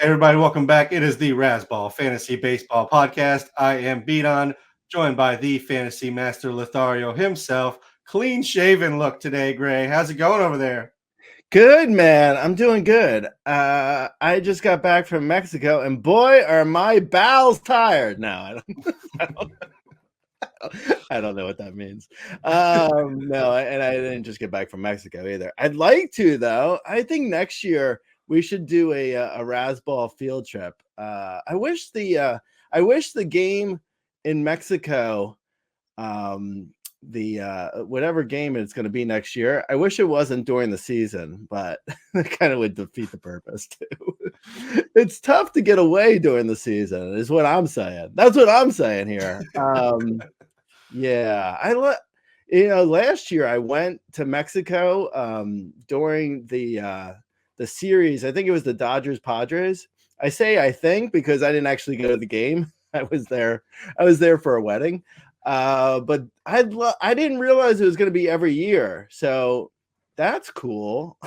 Everybody, welcome back. It is the Razzball Fantasy Baseball Podcast. I am Beaton, joined by the fantasy master Lothario himself. Clean shaven look today, Gray. How's it going over there? Good, man. I'm doing good. I just got back from Mexico, and boy, are my bowels tired. No, I don't know what that means. No, and I didn't just get back from Mexico either. I'd like to, though. I think next year we should do a Razzball field trip. I wish the game in Mexico, whatever game it's going to be next year, I wish it wasn't during the season, but that kind of would defeat the purpose too. It's tough to get away during the season, is what I'm saying. That's what I'm saying here. Yeah, last year I went to Mexico during the series. I think it was the Dodgers Padres. I think because I didn't actually go to the game. I was there for a wedding. But I didn't realize it was going to be every year. So that's cool.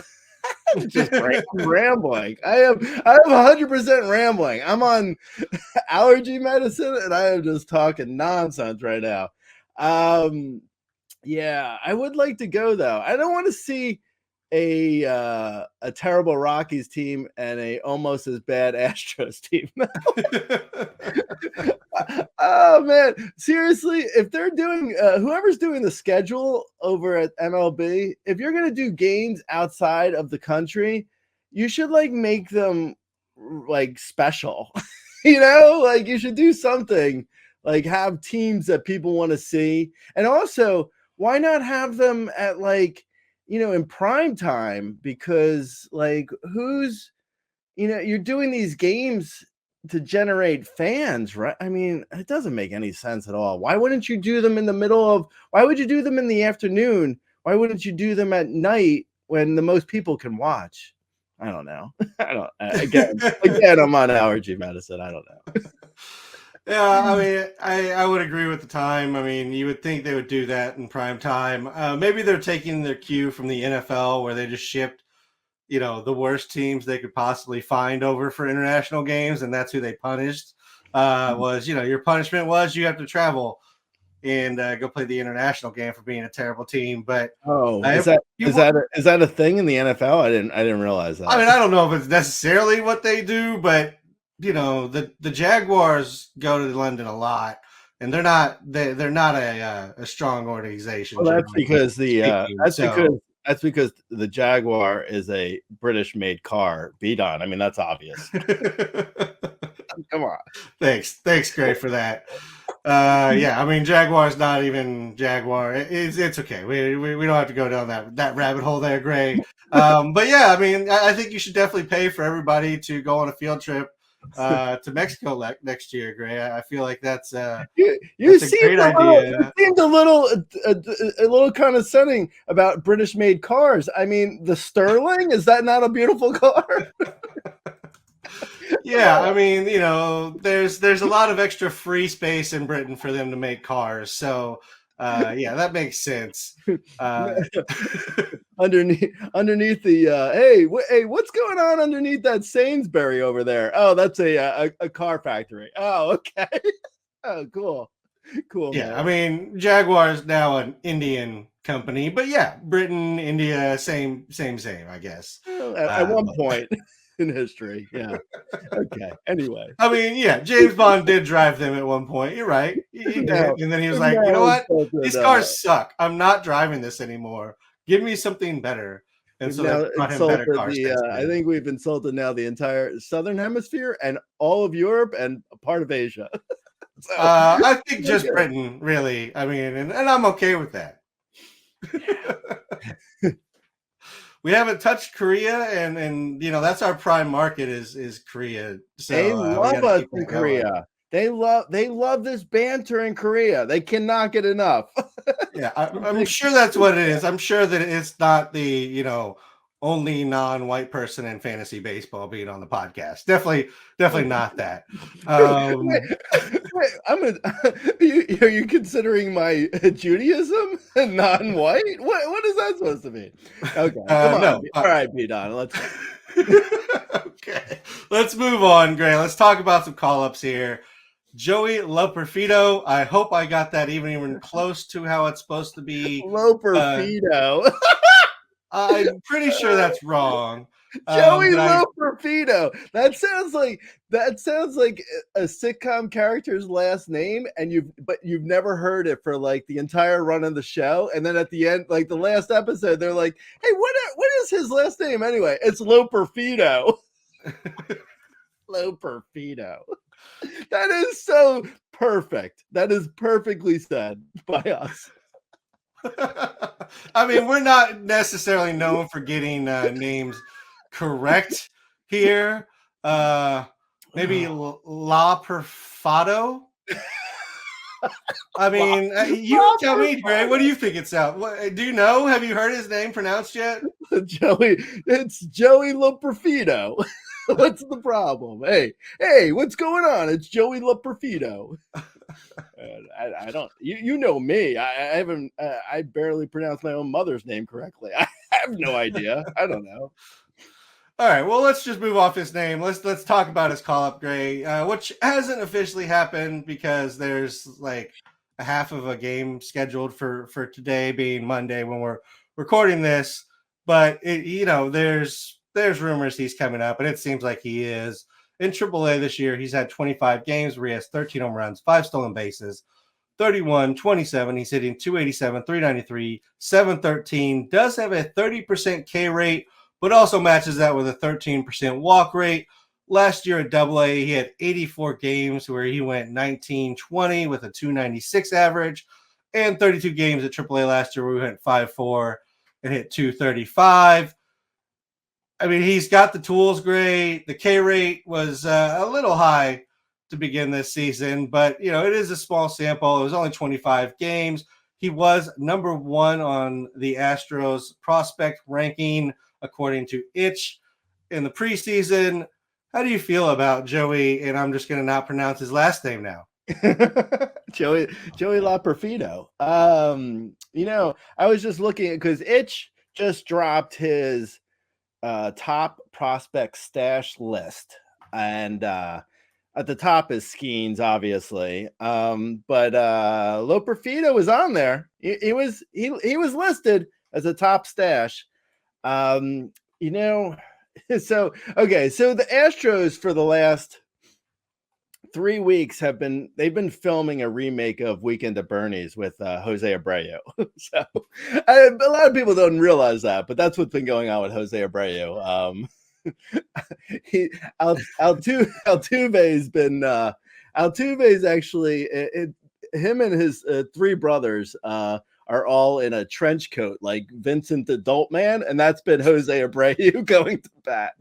Just rambling. I am 100% rambling. I'm on allergy medicine and I am just talking nonsense right now. Yeah, I would like to go though. I don't want to see a terrible Rockies team and a almost as bad Astros team. Oh man, seriously, if they're doing whoever's doing the schedule over at MLB, if you're gonna do games outside of the country, you should make them special. You should do something have teams that people want to see. And also, why not have them at in prime time? Because who's you're doing these games to generate fans, right? I mean, it doesn't make any sense at all. Why wouldn't you do them why would you do them in the afternoon? Why wouldn't you do them at night when the most people can watch? I don't know. Again, I'm on allergy medicine. I don't know. Yeah, I mean, I would agree with the time. I mean, you would think they would do that in prime time. Maybe they're taking their cue from the NFL where they just shipped, the worst teams they could possibly find over for international games, and that's who they punished. Your punishment was you have to travel and go play the international game for being a terrible team. But is that a thing in the NFL? I didn't realize that. I mean, I don't know if it's necessarily what they do, but the Jaguars go to London a lot, and they're not a strong organization. Well, that's because that's because the Jaguar is a British-made car. Beaton. I mean, that's obvious. Come on. Thanks, Gray, for that. Yeah, I mean, Jaguar's not even Jaguar. It's okay. We don't have to go down that rabbit hole there, Gray. But yeah, I mean, I think you should definitely pay for everybody to go on a field trip to Mexico next year, Gray. I feel like that's you that's a great idea. It seemed a little condescending about British-made cars. I mean, the Sterling, is that not a beautiful car? Yeah, I mean, there's a lot of extra free space in Britain for them to make cars, so yeah, that makes sense. Underneath the hey, what's going on underneath that Sainsbury over there? Oh, that's a car factory. Oh, okay. Oh, cool. Yeah, Man. I mean, Jaguar is now an Indian company, but yeah, Britain, India, same, I guess. At one point in history, yeah. Okay. Anyway, I mean, yeah, James Bond did drive them at one point. You're right. He did, and then he was like, you know what? These cars suck. I'm not driving this anymore. Give me something better. And so they brought him better cars. I think we've insulted now the entire Southern Hemisphere and all of Europe and a part of Asia. So, I think just Britain, really. I mean, and I'm okay with that. We haven't touched Korea, and that's our prime market is Korea. So they love us in Korea. They love this banter in Korea. They cannot get enough. Yeah, I'm sure that's what it is. I'm sure that it's not the only non-white person in fantasy baseball being on the podcast. Definitely not that. Wait, are you considering my Judaism non-white? What is that supposed to mean? Okay, come on. No. All right, Beaton, let's. Okay, let's move on, Gray. Let's talk about some call-ups here. Joey Loperfido. I hope I got that even close to how it's supposed to be. Loperfido. I'm pretty sure that's wrong. Joey But Loperfido. That sounds like a sitcom character's last name, and you've never heard it for like the entire run of the show, and then at the end, like the last episode, they're like, "Hey, what is his last name anyway?" It's Loperfido. Loperfido. That is so perfect. That is perfectly said by us. I mean, we're not necessarily known for getting names correct here. Maybe La Perfado. I mean, you tell me, Greg. What do you think it's out? Do you know? Have you heard his name pronounced yet? It's Joey Loperfido. What's the problem? Hey, what's going on? It's Joey Loperfido. I don't. You know me. I haven't. I barely pronounce my own mother's name correctly. I have no idea. I don't know. All right. Well, let's just move off his name. Let's talk about his call up, Gray, which hasn't officially happened because there's like a half of a game scheduled for today, being Monday when we're recording this. But there's rumors he's coming up, and it seems like he is. In AAA this year, he's had 25 games where he has 13 home runs, 5 stolen bases, 31, 27. He's hitting 287, 393, 713. Does have a 30% K rate, but also matches that with a 13% walk rate. Last year at AA, he had 84 games where he went 19-20 with a 296 average, and 32 games at AAA last year where we went 5-4 and hit 235. I mean, he's got the tools, great. The K rate was a little high to begin this season, but, it is a small sample. It was only 25 games. He was number 1 on the Astros prospect ranking, according to Itch, in the preseason. How do you feel about Joey? And I'm just going to not pronounce his last name now. Joey Loperfido. I was just looking because Itch just dropped his top prospect stash list, and at the top is Skeens, obviously, but Loperfido was on there. He was listed as a top stash. So the Astros for the last 3 weeks they've been filming a remake of Weekend at Bernie's with Jose Abreu. So a lot of people don't realize that, but that's what's been going on with Jose Abreu. Altuve's been Altuve's actually him and his 3 brothers are all in a trench coat like Vincent Adult Man, and that's been Jose Abreu going to bat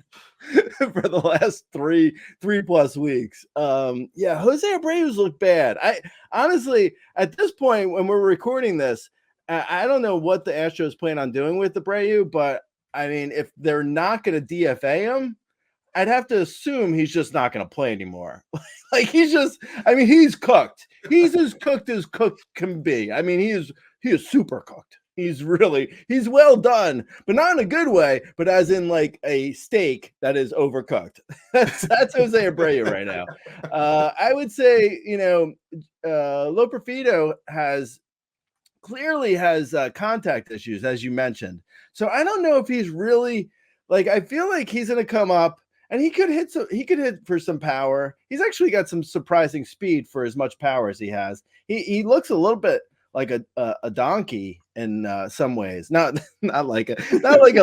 for the last 3+ weeks. Jose Abreu's look bad. I honestly, at this point when we're recording this, I don't know what the Astros plan on doing with Abreu, but I mean, if they're not going to DFA him, I'd have to assume he's just not going to play anymore. Like he's cooked. He's as cooked as cooked can be. I mean, he is super cooked. He's well done, but not in a good way, but as in like a steak that is overcooked. That's Jose Abreu right now. I would say, Loperfido clearly has contact issues, as you mentioned. So I don't know if he's really I feel like he's going to come up and he could hit for some power. He's actually got some surprising speed for as much power as he has. He looks a little bit like a donkey in some ways, not like a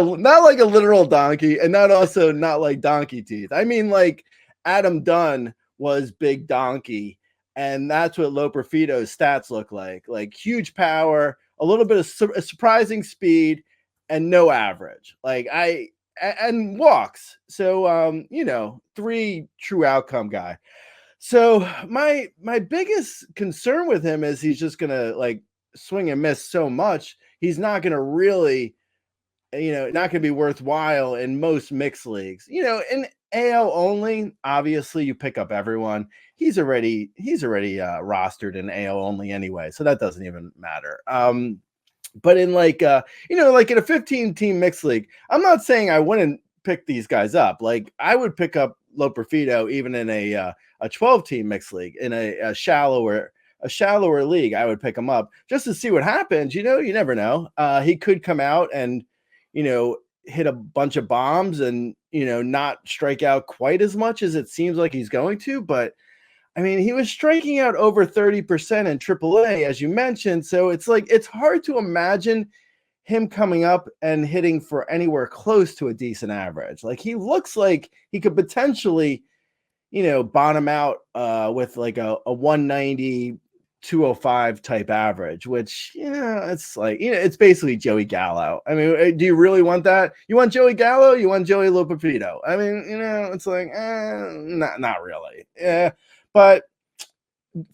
literal donkey, and not like donkey teeth. I mean, like Adam Dunn was big donkey, and that's what Loperfido's stats look like huge power, a little bit of surprising speed, and no average. And walks. So 3 true outcome guy. So my biggest concern with him is he's just gonna swing and miss so much. He's not gonna really, not gonna be worthwhile in most mixed leagues. In AL only, obviously you pick up everyone. He's already rostered in AL only anyway, so that doesn't even matter. But in in a 15-team mixed league, I'm not saying I wouldn't pick these guys up. Like I would pick up Loperfido even in a 12-team mixed league, in a shallower league. I would pick him up just to see what happens. You never know. He could come out and, hit a bunch of bombs and, not strike out quite as much as it seems like he's going to. But I mean, he was striking out over 30% in AAA, as you mentioned. So it's like, it's hard to imagine him coming up and hitting for anywhere close to a decent average. Like he looks like he could potentially, bottom out with like a 190, 205 type average, which, it's like, it's basically Joey Gallo. I mean, do you really want that? You want Joey Gallo? You want Joey Loperfido? I mean, it's like, not really. Yeah. But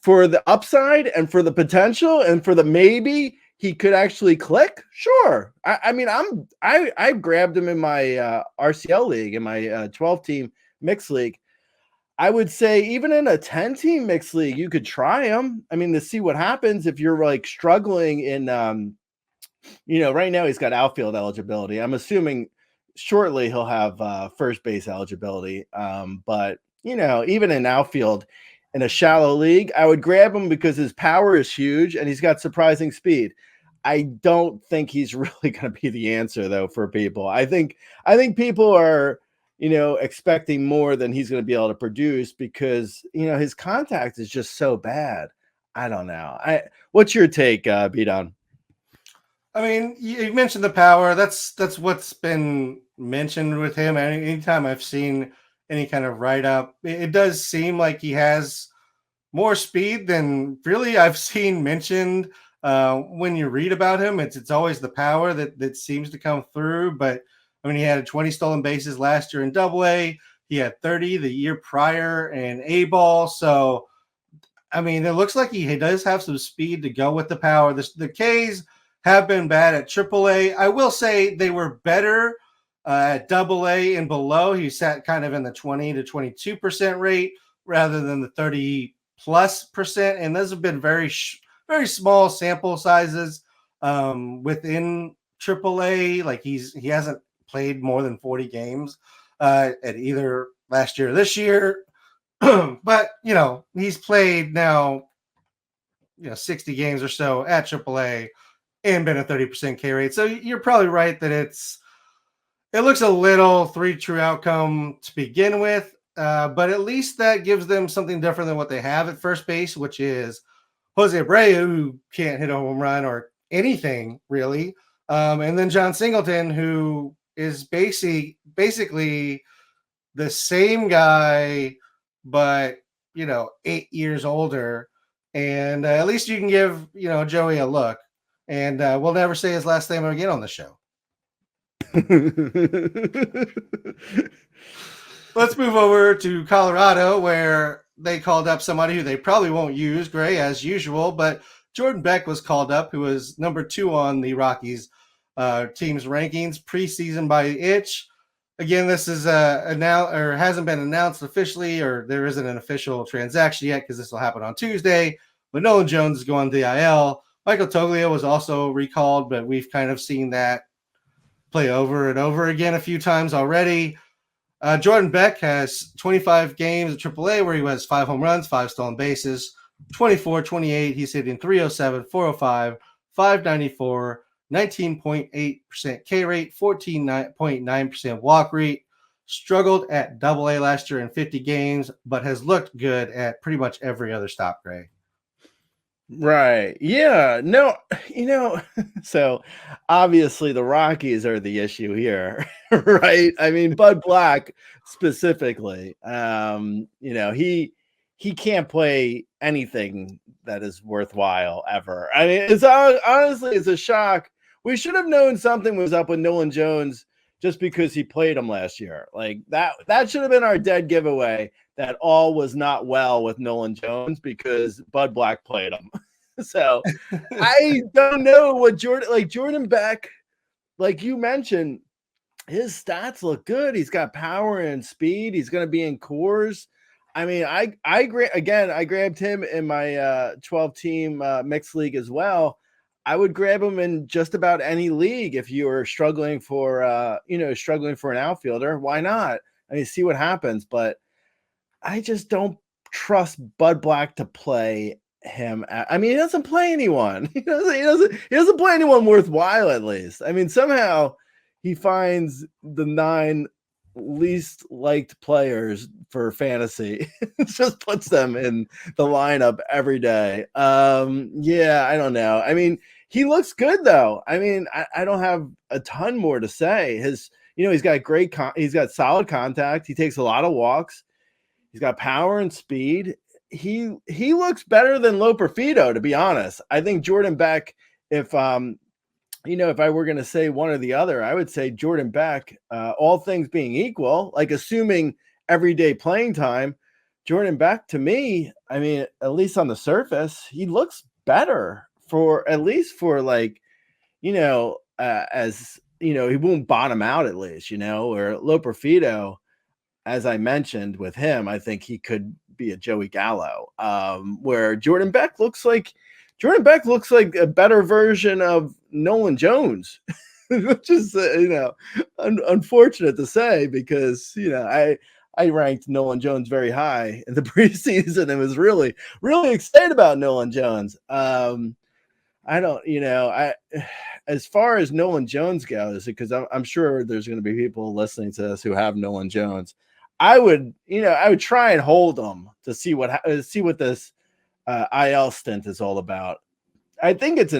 for the upside and for the potential and for the maybe he could actually click, sure. I mean, I grabbed him in my RCL league, in my 12-team mixed league. I would say even in a 10-team mixed league, you could try him. I mean, to see what happens if you're like struggling in, right now he's got outfield eligibility. I'm assuming shortly he'll have first base eligibility. But, even in outfield in a shallow league, I would grab him because his power is huge and he's got surprising speed. I don't think he's really going to be the answer though for people. I think people are, expecting more than he's going to be able to produce because, his contact is just so bad. I don't know. What's your take, B-Don? I mean, you mentioned the power. That's what's been mentioned with him. Anytime I've seen any kind of write-up, it does seem like he has more speed than really I've seen mentioned. When you read about him, it's always the power that seems to come through. But I mean, he had 20 stolen bases last year in AA. He had 30 the year prior in A-ball. So, I mean, it looks like he does have some speed to go with the power. The K's have been bad at AAA. I will say they were better at AA and below. He sat kind of in the 20 to 22% rate rather than the 30+%. And those have been very small sample sizes within AAA. Like he hasn't played more than 40 games at either last year or this year. But, he's played now, 60 games or so at AAA and been a 30% K rate. So you're probably right that it looks a little 3 true outcome to begin with. But at least that gives them something different than what they have at first base, which is Jose Abreu, who can't hit a home run or anything really. And then John Singleton, who is basically the same guy, but 8 years older. And at least you can give Joey a look. And we'll never say his last name again on the show. Let's move over to Colorado, where they called up somebody who they probably won't use, Gray, as usual, but Jordan Beck was called up, who was number 2 on the Rockies team's rankings preseason by itch. Again, this is hasn't been announced officially, or there isn't an official transaction yet because this will happen on Tuesday. But Nolan Jones is going to the IL. Michael Toglia was also recalled, but we've kind of seen that play over and over again a few times already. Jordan Beck has 25 games at AAA where he has 5 home runs, 5 stolen bases, 24-28. He's hitting 307, 405, 594, 19.8% K rate, 14.9% walk rate. Struggled at AA last year in 50 games, but has looked good at pretty much every other stop, Gray. Right. Yeah. No, so obviously the Rockies are the issue here, right? I mean, Bud Black specifically, he can't play anything that is worthwhile ever. I mean, it's a shock. We should have known something was up with Nolan Jones just because he played him last year. Like that should have been our dead giveaway that all was not well with Nolan Jones because Bud Black played him. So I don't know what Jordan Beck, like you mentioned, his stats look good. He's got power and speed. He's going to be in cores. I mean, I grabbed him in my 12-team mixed league as well. I would grab him in just about any league if you are struggling for an outfielder. Why not? I mean, see what happens. But I just don't trust Bud Black to play him. I mean, he doesn't play anyone. He doesn't play anyone worthwhile, at least. I mean, somehow he finds the 9 least liked players for fantasy. Just puts them in the lineup every day. Yeah, I don't know. I mean, he looks good though. I mean, I don't have a ton more to say. He's got he's got solid contact. He takes a lot of walks. He's got power and speed. He looks better than Loperfido, to be honest. I think Jordan Beck, if I were going to say one or the other, I would say Jordan Beck, all things being equal, like assuming everyday playing time, Jordan Beck, to me, I mean, at least on the surface, he looks better as he won't bottom out at least, or Loperfido, as I mentioned with him, I think he could be a Joey Gallo, where Jordan Beck looks like a better version of Nolan Jones, which is, unfortunate to say because, I ranked Nolan Jones very high in the preseason and was really, really excited about Nolan Jones. As far as Nolan Jones goes, because I'm sure there's going to be people listening to this who have Nolan Jones, I would try and hold him to see what this IL stint is all about. I think it's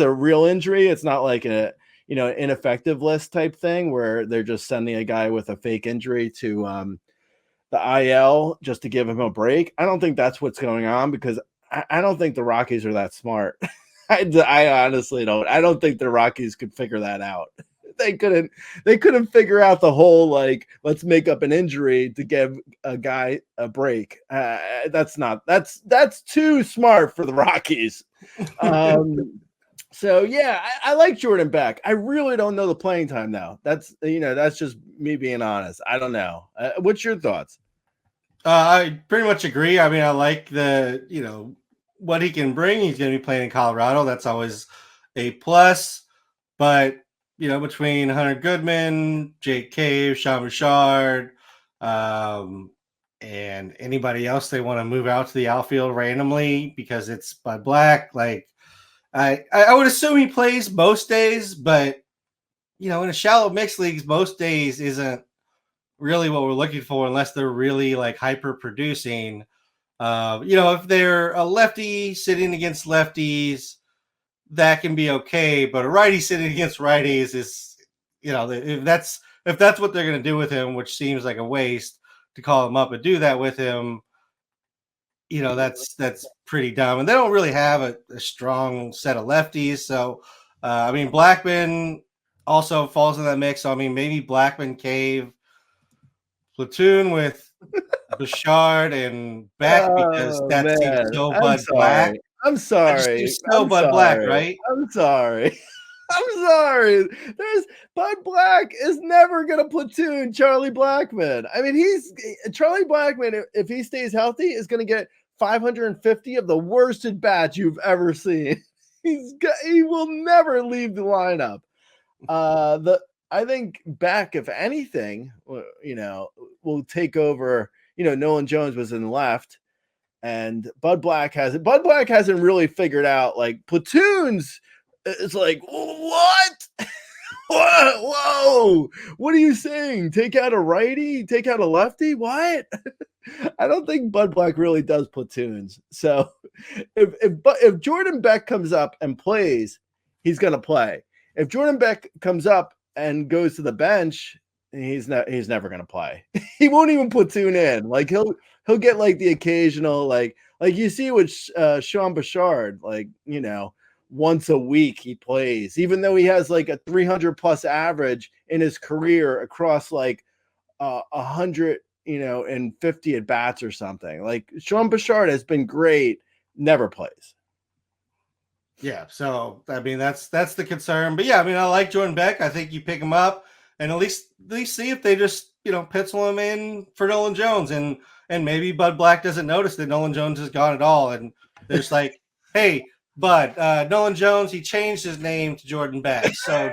a real injury. It's not like an ineffective list type thing where they're just sending a guy with a fake injury to the IL just to give him a break. I don't think that's what's going on because I don't think the Rockies are that smart. I honestly don't. I don't think the Rockies could figure that out. They couldn't figure out the whole, like, let's make up an injury to give a guy a break. That's too smart for the Rockies. So yeah, I like Jordan Beck. I really don't know the playing time though. That's just me being honest. I don't know. What's your thoughts? I pretty much agree. I mean, I like what he can bring. He's going to be playing in Colorado. That's always a plus. But, between Hunter Goodman, Jake Cave, Sean Bouchard, and anybody else they want to move out to the outfield randomly because it's Bud Black, like I would assume he plays most days, but, in a shallow mixed leagues, most days isn't really what we're looking for unless they're really like hyper producing. If they're a lefty sitting against lefties, that can be okay. But a righty sitting against righties is, if that's what they're going to do with him, which seems like a waste to call him up and do that with him, that's pretty dumb. And they don't really have a strong set of lefties. So, Blackman also falls in that mix. So, maybe Blackman, Cave, platoon with Bouchard and Beck because that seems so Bud Black. I'm sorry. Bud Black, right? I'm sorry. Bud Black is never gonna platoon Charlie Blackmon. I mean, Charlie Blackmon, if he stays healthy, is gonna get 550 of the worst at bats you've ever seen. He will never leave the lineup. I think Beck, if anything, will take over. Nolan Jones was in left, and Bud Black hasn't really figured out like platoons. It's like, what? Whoa! What are you saying? Take out a righty? Take out a lefty? What? I don't think Bud Black really does platoons. So if Jordan Beck comes up and plays, he's gonna play. If Jordan Beck comes up and goes to the bench, he's never gonna play. He won't even platoon in. Like he'll get like the occasional like you see with Sean Bouchard, like once a week he plays, even though he has like a 300 plus average in his career across like 150 at bats or something. Like Sean Bouchard has been great, never plays. Yeah, so that's the concern. But yeah, I like Jordan Beck. I think you pick him up and at least see if they just pencil him in for Nolan Jones, and maybe Bud Black doesn't notice that Nolan Jones is gone at all, and they're just like, hey, But Nolan Jones, he changed his name to Jordan Beck. So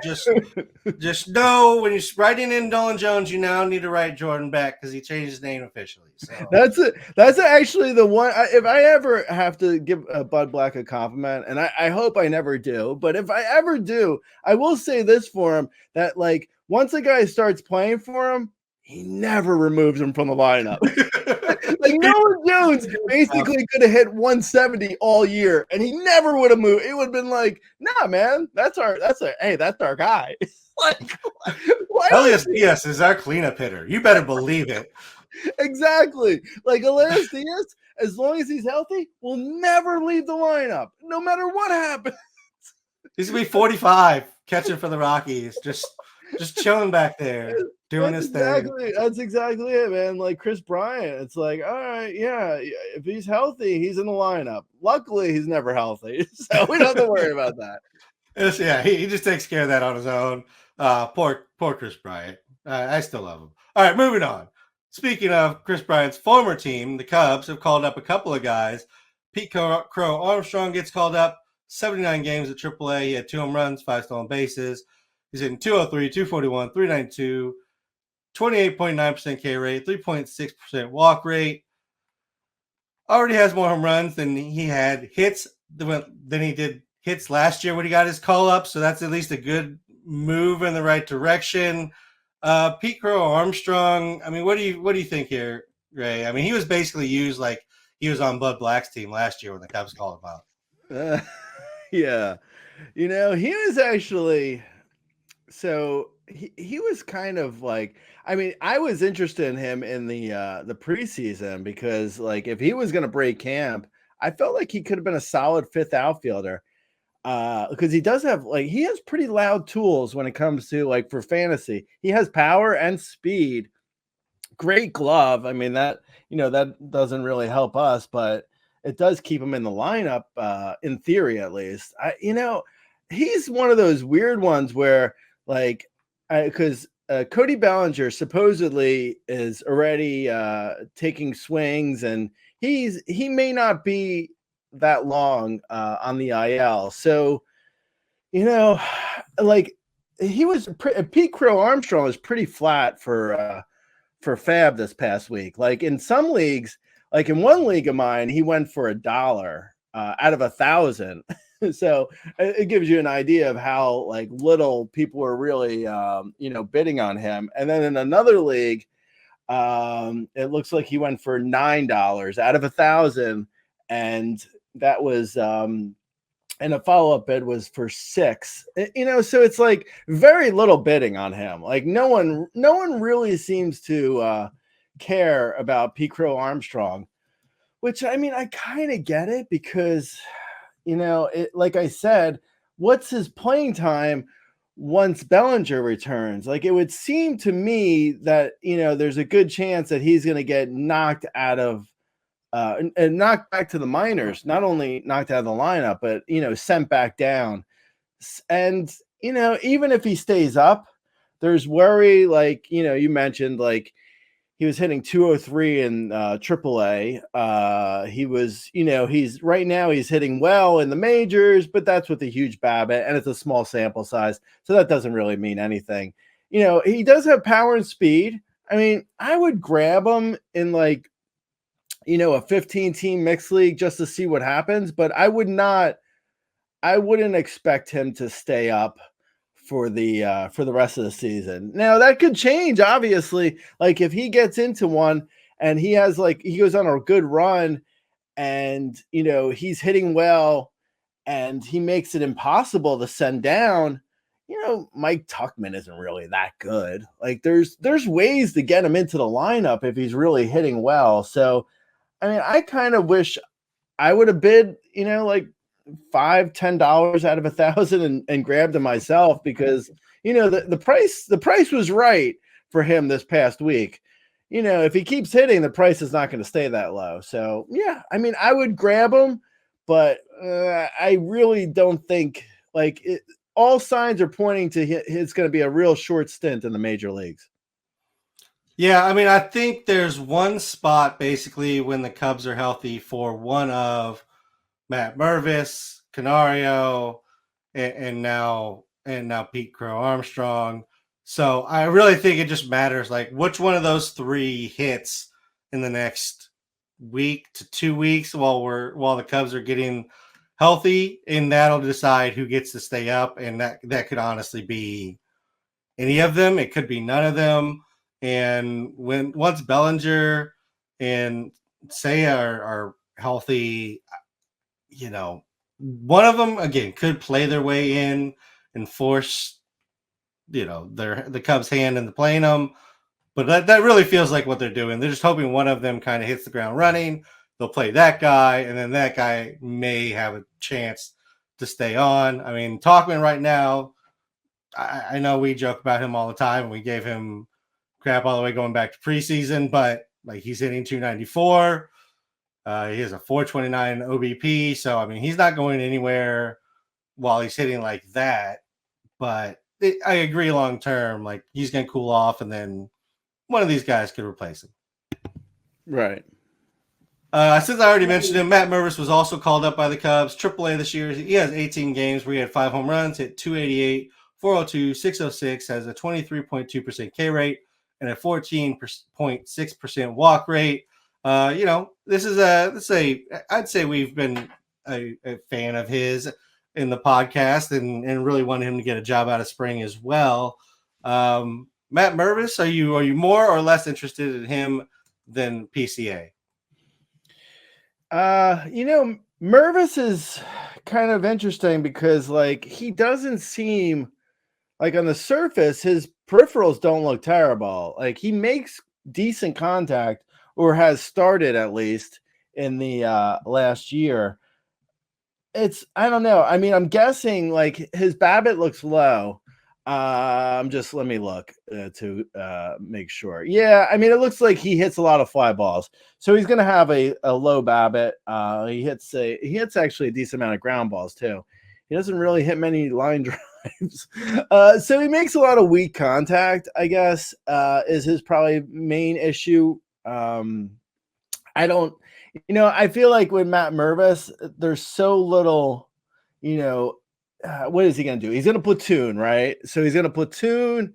just know when you're writing in Nolan Jones, you now need to write Jordan Beck because he changed his name officially. So That's it. That's actually the one. If I ever have to give Bud Black a compliment, and I hope I never do, but if I ever do, I will say this for him: that like once a guy starts playing for him, he never removes him from the lineup. Like Nolan Jones basically could have hit 170 all year, and he never would have moved. It would have been like, nah, man, that's our guy. Like, why? Elias Diaz is our cleanup hitter. You better believe it. Exactly. Like Elias Diaz, as long as he's healthy, will never leave the lineup, no matter what happens. He's gonna be 45, catching for the Rockies, just chilling back there, doing his thing. That's exactly it, man. Like Chris Bryant, it's like, all right, yeah, if he's healthy, he's in the lineup. Luckily, he's never healthy, so we don't have to worry about that. Yeah, he just takes care of that on his own. Poor Chris Bryant. I still love him. All right, moving on. Speaking of Chris Bryant's former team, the Cubs have called up a couple of guys. Pete Crow-Armstrong gets called up. 79 games at AAA. He had 2 home runs, 5 stolen bases. He's hitting 203, 241, 392, 28.9% K rate, 3.6% walk rate. Already has more home runs than he had hits than he did hits last year when he got his call up. So that's at least a good move in the right direction. Pete Crow-Armstrong, I mean, what do you think here, Ray? I mean, he was basically used like he was on Bud Black's team last year when the Cubs called him out. Yeah. You know, he was actually so he was kind of like, I mean, I was interested in him in the preseason because like if he was going to break camp, I felt like he could have been a solid 5th outfielder. Because he does have he has pretty loud tools when it comes to like for fantasy. He has power and speed. Great glove. I mean, that doesn't really help us, but it does keep him in the lineup, in theory at least. He's one of those weird ones where because Cody Bellinger supposedly is already taking swings, and he may not be that long on the IL. So, Pete Crow-Armstrong was pretty flat for Fab this past week. Like in some leagues, like in one league of mine, he went for $1 out of 1,000. So it gives you an idea of how like little people are really, bidding on him. And then in another league, it looks like he went for $9 out of 1,000. And that was, and a follow-up bid was for $6. So it's like very little bidding on him. Like no one really seems to care about Pete Crow-Armstrong, which I mean, I kind of get it because, like I said, what's his playing time once Bellinger returns? Like it would seem to me that, there's a good chance that he's going to get knocked out of and knocked back to the minors, not only knocked out of the lineup, but, sent back down. And, even if he stays up, there's worry, like, you mentioned, like he was hitting 203 in AAA. He was, he's right now he's hitting well in the majors, but that's with a huge BABIP and it's a small sample size. So that doesn't really mean anything. He does have power and speed. I mean, I would grab him in like, a 15-team mixed league just to see what happens, but I wouldn't expect him to stay up for the rest of the season. Now that could change, obviously. Like if he gets into one and he goes on a good run and, he's hitting well and he makes it impossible to send down, Mike Tuchman isn't really that good. Like there's ways to get him into the lineup if he's really hitting well. So, I mean, I kind of wish I would have bid, like $5-10 out of 1,000 and grabbed him myself because, the price was right for him this past week. If he keeps hitting, the price is not going to stay that low. So, yeah, I mean, I would grab him, but I really don't think all signs are pointing to it's going to be a real short stint in the major leagues. Yeah, I mean, I think there's one spot basically when the Cubs are healthy for one of Matt Mervis, Canario, and now Pete Crow-Armstrong. So I really think it just matters like which one of those three hits in the next week to 2 weeks while the Cubs are getting healthy, and that'll decide who gets to stay up. And that could honestly be any of them. It could be none of them. And once Bellinger and Seiya are healthy, one of them again could play their way in and force, the Cubs' hand into playing them. But that really feels like what they're doing. They're just hoping one of them kind of hits the ground running. They'll play that guy, and then that guy may have a chance to stay on. I mean, Tauchman right now, I know we joke about him all the time, and we gave him crap all the way going back to preseason, but like he's hitting 294. He has a 429 OBP. So, I mean, he's not going anywhere while he's hitting like that. But I agree long term, like he's going to cool off, and then one of these guys could replace him. Right. Since I already mentioned him, Matt Mervis was also called up by the Cubs. AAA this year. He has 18 games where he had 5 home runs, hit 288, 402, 606, has a 23.2% K rate and a 14.6% walk rate. This is I'd say we've been a fan of his in the podcast and really wanted him to get a job out of spring as well. Matt Mervis, are you more or less interested in him than PCA? Mervis is kind of interesting because like he doesn't seem like on the surface, his peripherals don't look terrible. Like he makes decent contact or has started at least in the last year. I don't know. I mean, I'm guessing like his BABIP looks low. Let me look to make sure. Yeah, I mean, it looks like he hits a lot of fly balls, so he's going to have a low BABIP. He hits actually a decent amount of ground balls too. He doesn't really hit many line drives, so he makes a lot of weak contact. I guess is his probably main issue. I feel like with Matt Mervis, there's so little, what is he going to do? He's going to platoon, right? So he's going to platoon,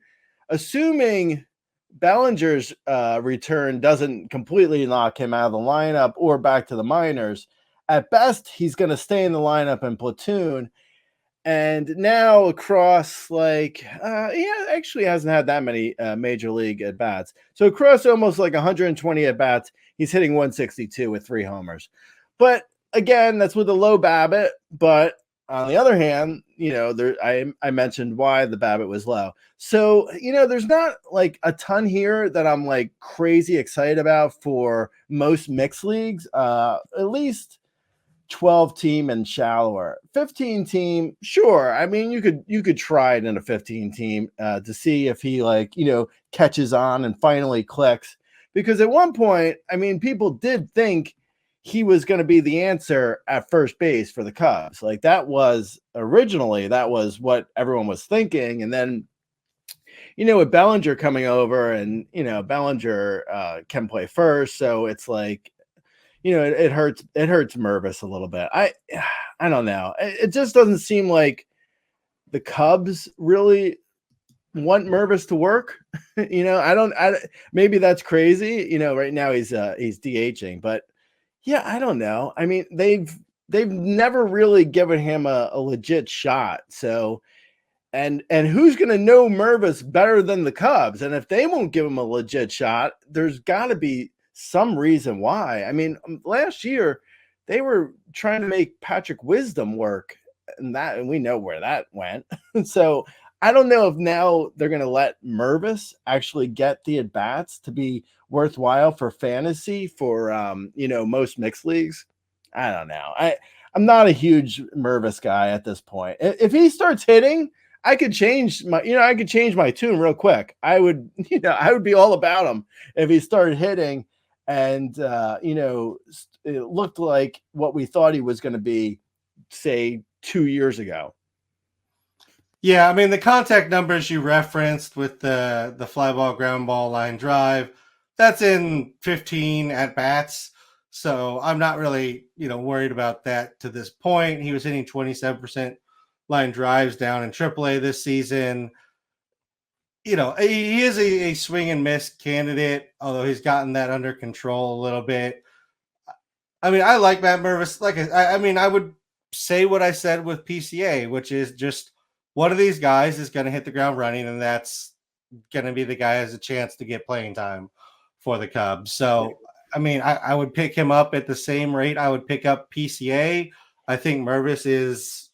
assuming Bellinger's return doesn't completely knock him out of the lineup or back to the minors. At best, he's going to stay in the lineup and platoon. And now across, he actually hasn't had that many major league at bats. So across almost like 120 at bats, he's hitting 162 with 3 homers. But again, that's with a low BABIP. But on the other hand, I mentioned why the BABIP was low. So, there's not like a ton here that I'm like crazy excited about for most mixed leagues. At least 12 team and shallower. 15 team, sure. I mean, you could try it in a 15 team to see if he catches on and finally clicks. Because at one point, I mean, people did think he was going to be the answer at first base for the Cubs. Like that was what everyone was thinking. And then, with Bellinger coming over and, Bellinger can play first. So it's like, it hurts Mervis a little bit. I don't know. It just doesn't seem like the Cubs really want Mervis to work. Maybe that's crazy. Right now he's DHing, but yeah, I don't know. I mean, they've never really given him a legit shot. So, and who's going to know Mervis better than the Cubs? And if they won't give him a legit shot, there's got to be some reason why. I mean, last year they were trying to make Patrick Wisdom work, and we know where that went. So I don't know if now they're going to let Mervis actually get the at bats to be worthwhile for fantasy for most mixed leagues. I don't know. I'm not a huge Mervis guy at this point. If he starts hitting, I could change my tune real quick. I would be all about him if he started hitting and it looked like what we thought he was going to be, say 2 years ago. Yeah, I mean the contact numbers you referenced with the fly ball, ground ball, line drive, that's in 15 at bats. So I'm not really, worried about that to this point. He was hitting 27% line drives down in AAA this season. He is a swing and miss candidate, although he's gotten that under control a little bit. I mean, I like Matt Mervis. I would say what I said with PCA, which is just one of these guys is going to hit the ground running, and that's going to be the guy who has a chance to get playing time for the Cubs. So, I mean, I would pick him up at the same rate I would pick up PCA. I think Mervis is,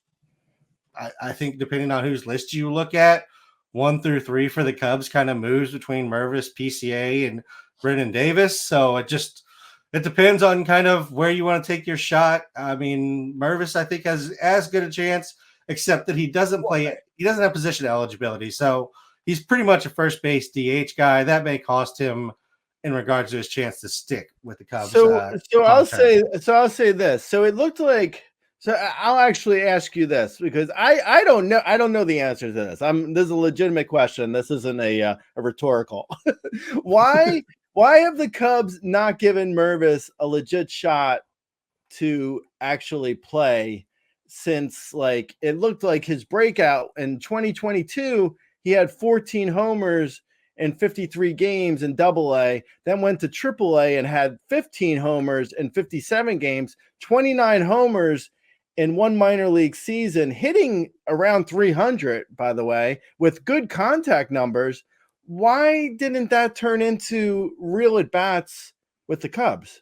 I think depending on whose list you look at, 1 through 3 for the Cubs kind of moves between Mervis, PCA, and Brennan Davis. So it depends on kind of where you want to take your shot. I mean, Mervis, I think, has as good a chance, except that he doesn't have position eligibility. So he's pretty much a first base DH guy. That may cost him in regards to his chance to stick with the Cubs. So I'll say this. So it looked like, so I'll actually ask you this because I don't know. I don't know the answer to this. This is a legitimate question. This isn't a rhetorical. Why have the Cubs not given Mervis a legit shot to actually play since, like, it looked like his breakout in 2022, he had 14 homers in 53 games in AA, then went to AAA and had 15 homers in 57 games, 29 homers in one minor league season, hitting around 300, by the way, with good contact numbers. Why didn't that turn into real at-bats with the Cubs?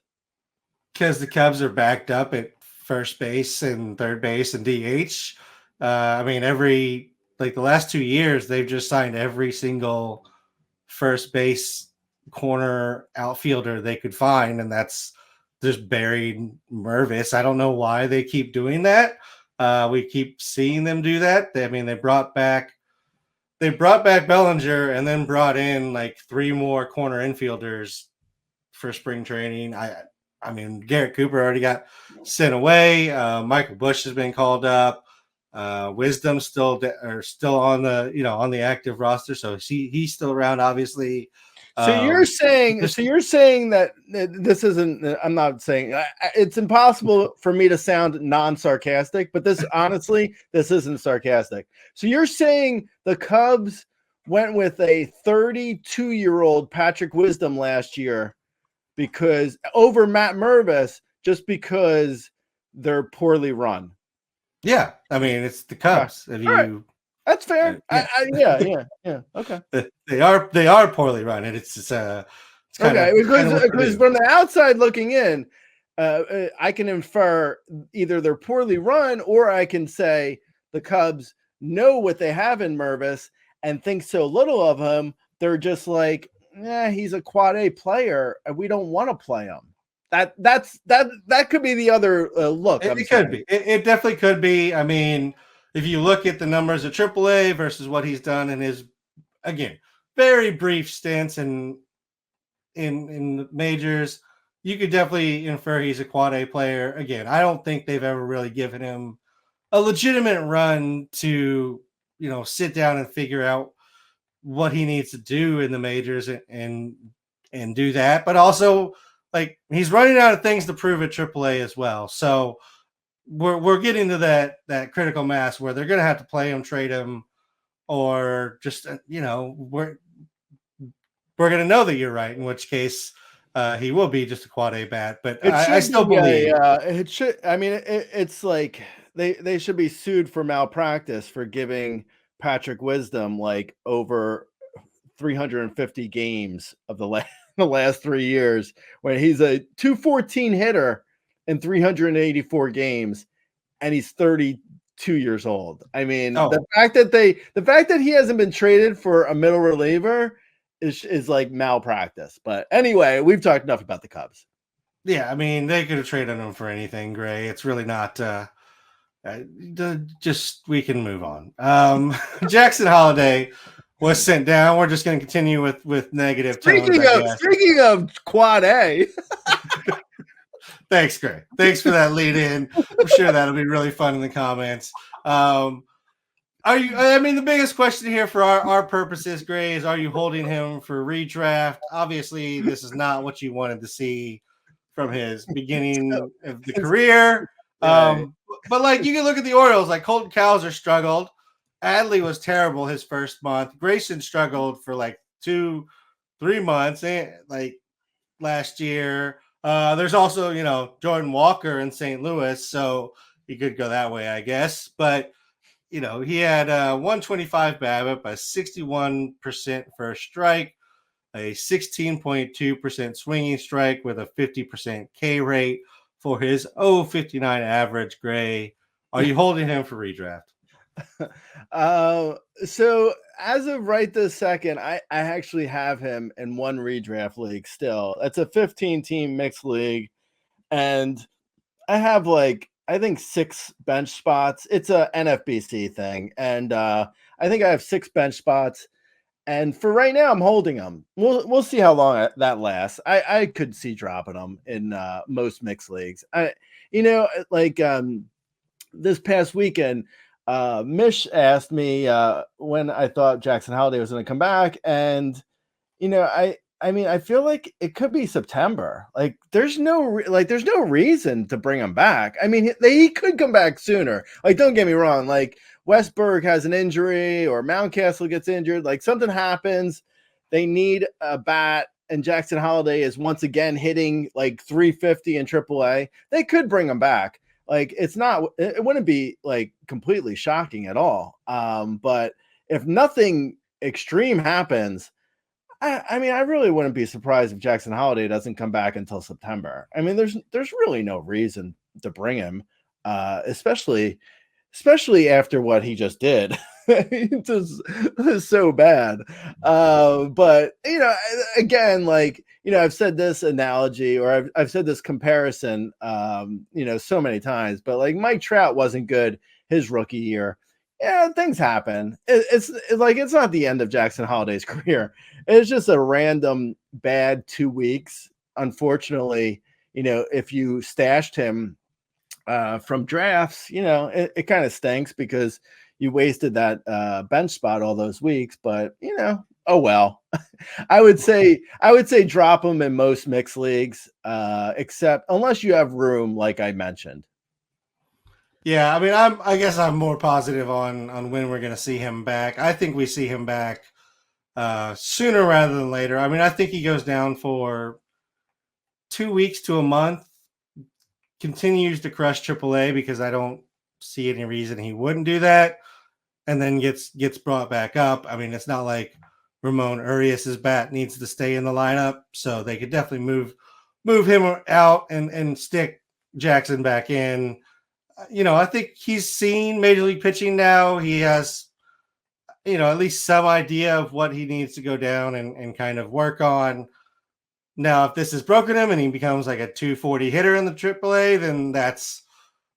Because the Cubs are backed up at first base and third base and DH. I mean, the last 2 years, they've just signed every single first base corner outfielder they could find, and that's just buried Mervis. I don't know why they keep doing that. We keep seeing them do that. They brought back Bellinger and then brought in like 3 more corner infielders for spring training. I mean, Garrett Cooper already got sent away. Michael Bush has been called up. Wisdom's still on the active roster, so he's still around, obviously. So you're saying that this isn't. I'm not saying it's impossible for me to sound non-sarcastic, but this honestly, this isn't sarcastic. So you're saying the Cubs went with a 32-year-old Patrick Wisdom last year because over Matt Mervis just because they're poorly run. Yeah, I mean, it's the Cubs. That's fair. Yeah. Okay. They are poorly run, and it's okay. Because from the outside looking in, I can infer either they're poorly run, or I can say the Cubs know what they have in Mervis and think so little of him. They're just like, he's a quad A player, and we don't want to play him. That could be the other look. It could be. It definitely could be. I mean, if you look at the numbers of AAA versus what he's done in his, again, very brief stints in the majors, you could definitely infer he's a quad A player. Again, I don't think they've ever really given him a legitimate run to, sit down and figure out what he needs to do in the majors and do that. But also, like, he's running out of things to prove at AAA as well. So we're getting to that critical mass where they're going to have to play him, trade him, or just, we're going to know that you're right, in which case he will be just a quad A bat. But I still believe it should. I mean, it's like they should be sued for malpractice for giving Patrick Wisdom like over 350 games of the last 3 years, when he's a 214 hitter in 384 games, and he's 32 years old. I mean, the fact that he hasn't been traded for a middle reliever is like malpractice. But anyway, we've talked enough about the Cubs. Yeah, I mean, they could have traded him for anything, Gray. It's really not. Just we can move on. Jackson Holliday was sent down. We're just going to continue with negative. Speaking of quad A. Thanks, Gray. Thanks for that lead in. I'm sure that'll be really fun in the comments. The biggest question here for our purposes, Gray, is are you holding him for redraft? Obviously, this is not what you wanted to see from his beginning of the career. Right. But like you can look at the Orioles, like Colton Cowser struggled. Adley was terrible his first month. Grayson struggled for like 2-3 months, like last year. There's also, Jordan Walker in St. Louis, so he could go that way, I guess. But, he had 125 BABIP, a 61% first strike, a 16.2% swinging strike with a 50% K rate for his 0.59 average. Gray, are you holding him for redraft? So as of right this second, I actually have him in one redraft league still. That's a 15-team mixed league, and I have I think 6 bench spots. It's a NFBC thing, and I think I have 6 bench spots. And for right now, I'm holding them. We'll see how long that lasts. I could see dropping them in most mixed leagues. This past weekend, Mish asked me when I thought Jackson Holliday was going to come back, and I feel like it could be September. Like there's no reason to bring him back. I mean, he could come back sooner. Like don't get me wrong. Like Westberg has an injury or Mountcastle gets injured. Like something happens, they need a bat, and Jackson Holliday is once again hitting like 350 in AAA. They could bring him back. Like it wouldn't be like completely shocking at all. But if nothing extreme happens, I mean, I really wouldn't be surprised if Jackson Holliday doesn't come back until September. I mean, there's really no reason to bring him, especially after what he just did. It was so bad. But again, I've said this analogy or I've said this comparison, so many times. But like Mike Trout wasn't good his rookie year. Yeah, things happen. It's not the end of Jackson Holliday's career. It's just a random bad 2 weeks. Unfortunately, if you stashed him from drafts, it kind of stinks because you wasted that bench spot all those weeks. But oh well. I would say drop him in most mixed leagues, except unless you have room, like I mentioned. Yeah, I mean, I guess I'm more positive on when we're going to see him back. I think we see him back sooner rather than later. I mean, I think he goes down for 2 weeks to a month, continues to crush AAA because I don't see any reason he wouldn't do that, and then gets brought back up. I mean, it's not like Ramon Urias's bat needs to stay in the lineup, so they could definitely move him out and stick Jackson back in. I think he's seen Major League pitching now. He has, at least some idea of what he needs to go down and kind of work on. Now, if this has broken him and he becomes like a 240 hitter in the AAA, then that's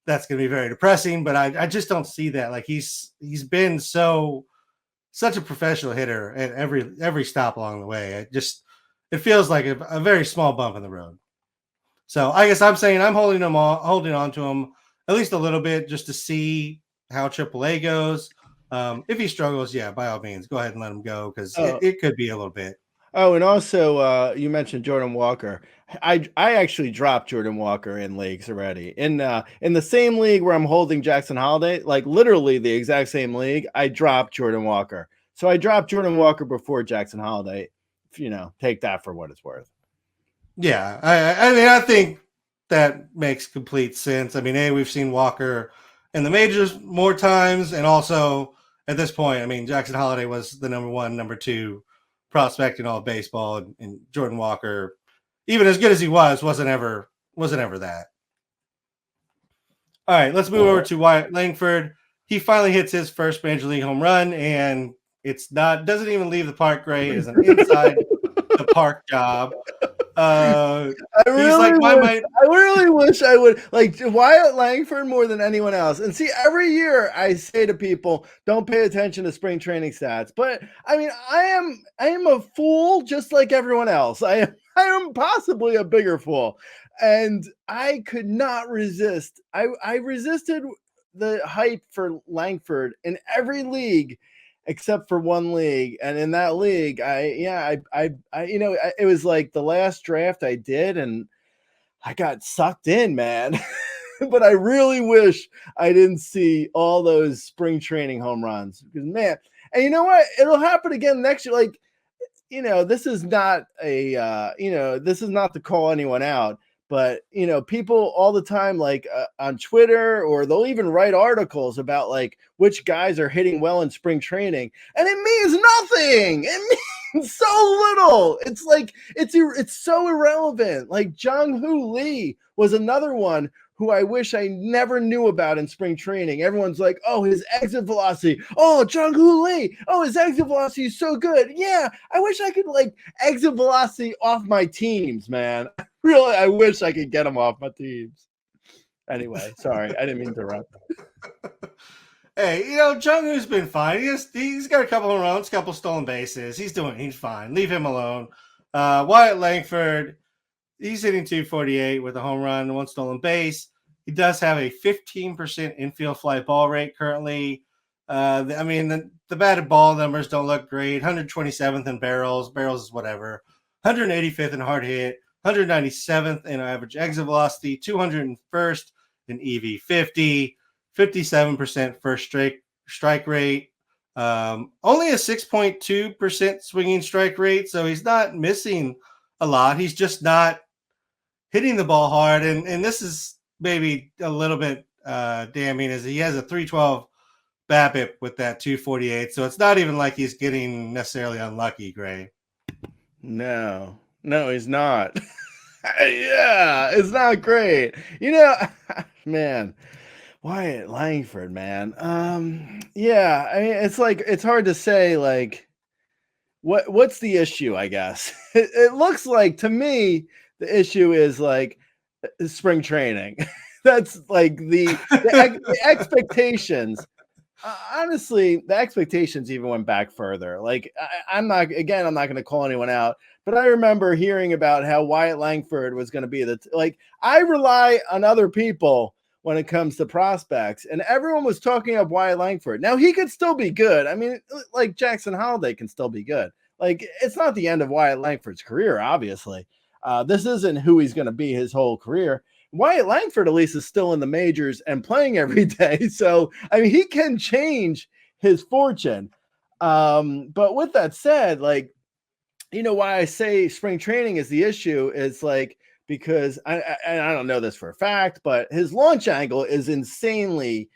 going to be very depressing. But I just don't see that. Like he's been such a professional hitter at every stop along the way. It feels like a very small bump in the road. So I guess I'm saying I'm holding on to him at least a little bit just to see how AAA goes. If he struggles, yeah, by all means, go ahead and let him go because it could be a little bit. Oh, and also you mentioned Jordan Walker. I actually dropped Jordan Walker in leagues already. In the same league where I'm holding Jackson Holliday, like literally the exact same league, I dropped Jordan Walker. So I dropped Jordan Walker before Jackson Holliday. Take that for what it's worth. Yeah, I mean, I think that makes complete sense. I mean, we've seen Walker in the majors more times, and also at this point, I mean, Jackson Holliday was the number 1, number 2 prospect in all of baseball, and Jordan Walker, even as good as he wasn't ever that. All right, let's move over to Wyatt Langford. He finally hits his first major league home run, and doesn't even leave the park. Gray is an inside the park job. I really wish I would like Wyatt Langford more than anyone else. And see, every year I say to people, don't pay attention to spring training stats. But I mean, I am a fool just like everyone else. I am possibly a bigger fool. And I could not resist. I resisted the hype for Langford in every league except for one league. And in that league, it was like the last draft I did, and I got sucked in, man. But I really wish I didn't see all those spring training home runs because, man, and you know what? It'll happen again next year. Like, this is not this is not to call anyone out, but, people all the time, like on Twitter, or they'll even write articles about like which guys are hitting well in spring training. And it means nothing. It means so little. It's like, it's so irrelevant. Like Jung-Hoo Lee was another one who I wish I never knew about in spring training. Everyone's like, oh, his exit velocity. Oh, Jung-Hoo Lee. Oh, his exit velocity is so good. Yeah, I wish I could like exit velocity off my teams, man. Really, I wish I could get him off my teams. Anyway, sorry, I didn't mean to interrupt. Hey, Jung-Hoo's been fine. He's got a couple of runs, couple stolen bases. He's fine. Leave him alone. Wyatt Langford, he's hitting 248 with a home run and 1 stolen base. He does have a 15% infield fly ball rate currently. The batted ball numbers don't look great. 127th in barrels. Barrels is whatever. 185th in hard hit. 197th in average exit velocity. 201st in EV 50. 57% first strike rate. Only a 6.2% swinging strike rate. So he's not missing a lot. He's just not hitting the ball hard, and this is maybe a little bit damning, as he has a 312 BABIP with that 248, so it's not even like he's getting necessarily unlucky, Gray. No, he's not. Yeah, it's not great. Man, Wyatt Langford, man. Yeah, I mean, it's like, it's hard to say, like, what's the issue, I guess. It looks like, to me, the issue is like spring training. That's like the expectations. Honestly, the expectations even went back further. Like, I'm not going to call anyone out, but I remember hearing about how Wyatt Langford was going to be I rely on other people when it comes to prospects, and everyone was talking up Wyatt Langford. Now, he could still be good. I mean, like Jackson Holliday can still be good. Like, it's not the end of Wyatt Langford's career, obviously. This isn't who he's going to be his whole career. Wyatt Langford, at least, is still in the majors and playing every day. So, I mean, he can change his fortune. But with that said, like, why I say spring training is the issue is like, because I don't know this for a fact, but his launch angle is insanely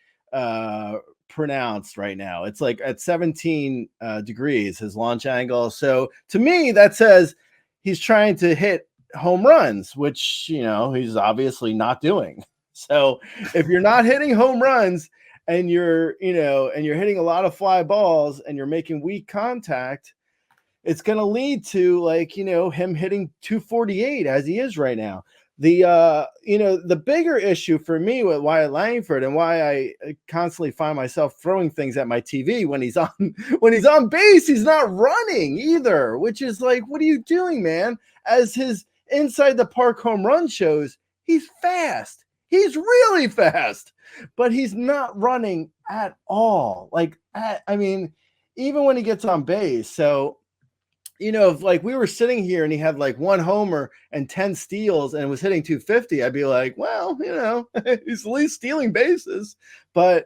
pronounced right now. It's like at 17 degrees, his launch angle. So to me, that says he's trying to hit home runs, which, he's obviously not doing. So if you're not hitting home runs and you're hitting a lot of fly balls and you're making weak contact, it's going to lead to him hitting 248 as he is right now. The bigger issue for me with Wyatt Langford, and why I constantly find myself throwing things at my TV when he's on base, he's not running either, which is like, what are you doing, man? As his inside the park home run shows, he's fast. He's really fast, but he's not running at all. Even when he gets on base. So, if like we were sitting here and he had like 1 homer and 10 steals and was hitting 250, I'd be like, well, he's at least stealing bases. But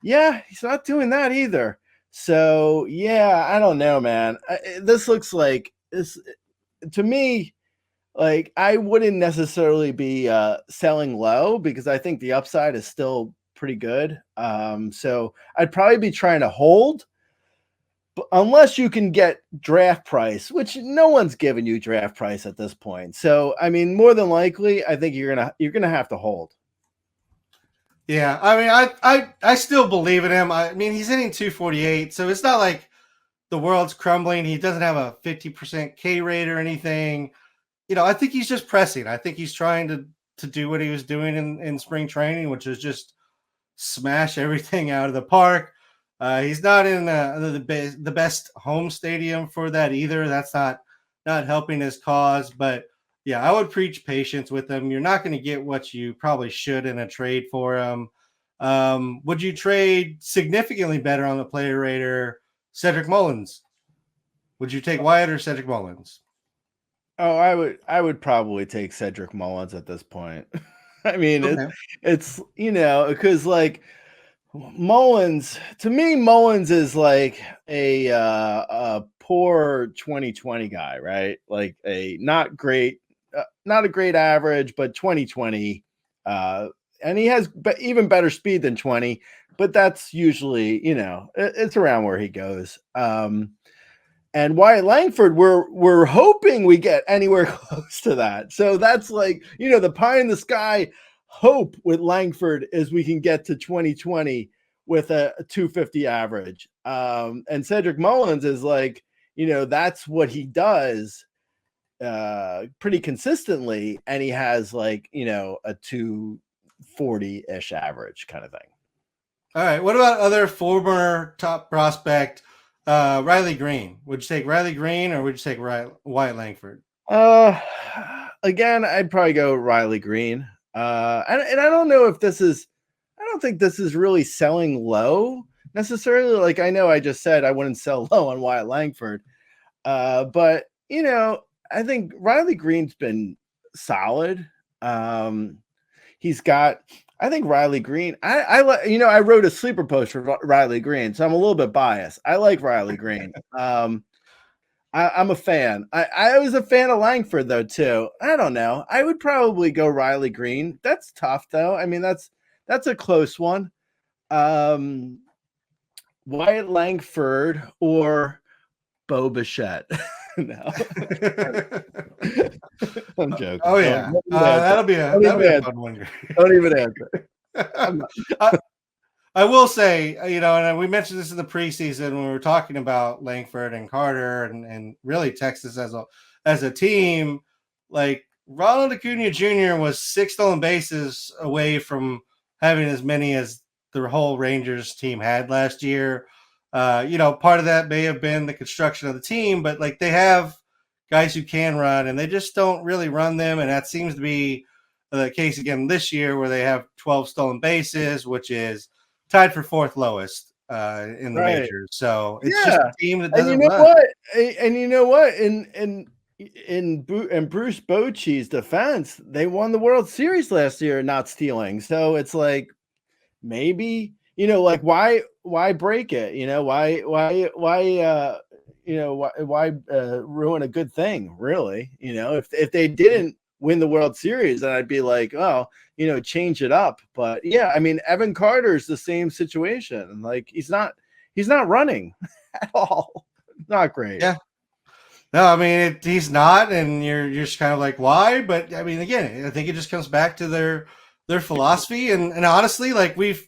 yeah, he's not doing that either. So yeah, I don't know, man. This looks like this to me. Like, I wouldn't necessarily be selling low because I think the upside is still pretty good. So I'd probably be trying to hold. Unless you can get draft price, which no one's giving you draft price at this point. So, I mean, more than likely, I think you're gonna have to hold. Yeah, I mean, I still believe in him. I mean, he's hitting 248, so it's not like the world's crumbling. He doesn't have a 50% K rate or anything. I think he's just pressing. I think he's trying to do what he was doing in spring training, which is just smash everything out of the park. He's not in the best home stadium for that either. That's not helping his cause. But yeah, I would preach patience with him. You're not going to get what you probably should in a trade for him. Would you trade significantly better on the player rater, Cedric Mullins? Would you take Wyatt or Cedric Mullins? Oh, I would probably take Cedric Mullins at this point. I mean, Okay. it's because like Mullins, to me, Mullins is like a poor 2020 guy, right? Like a not a great average, but 2020, and he has even better speed than 20. But that's usually, it's around where he goes. And Wyatt Langford, we're hoping we get anywhere close to that. So that's like, the pie in the sky hope with Langford is we can get to 2020 with a 250 average. And Cedric Mullins is like, that's what he does pretty consistently. And he has like, a 240-ish average kind of thing. All right. What about other former top prospect? Riley Green. Would you take Riley Green or would you take Wyatt Langford? Again, I'd probably go Riley Green. And I don't know if I don't think this is really selling low necessarily. Like I know I just said I wouldn't sell low on Wyatt Langford. But I think Riley Green's been solid. I think Riley Green, I wrote a sleeper post for Riley Green, so I'm a little bit biased. I like Riley Green. I'm a fan. I was a fan of Langford though too. I don't know. I would probably go Riley Green. That's tough though. I mean, that's a close one. Wyatt Langford or Bo Bichette. No, I'm joking. Oh yeah, that'll be a fun one. Don't even answer. I will say, and we mentioned this in the preseason when we were talking about Langford and Carter and really Texas as a team. Like Ronald Acuna Jr. was 6 stolen bases away from having as many as the whole Rangers team had last year. Part of that may have been the construction of the team, but like they have guys who can run and they just don't really run them. And that seems to be the case again this year where they have 12 stolen bases, which is tied for 4th lowest in the majors. So it's just a team that doesn't run. And you know what? In Bruce Bochy's defense, they won the World Series last year not stealing. So it's like maybe like why break it? Why ruin a good thing? Really? If they didn't win the World Series, then I'd be like, oh, change it up. But yeah, I mean, Evan Carter's the same situation. Like he's not running at all. Not great. Yeah. No, I mean he's not, and you're just kind of like, why? But I mean, again, I think it just comes back to their philosophy, and honestly, like we've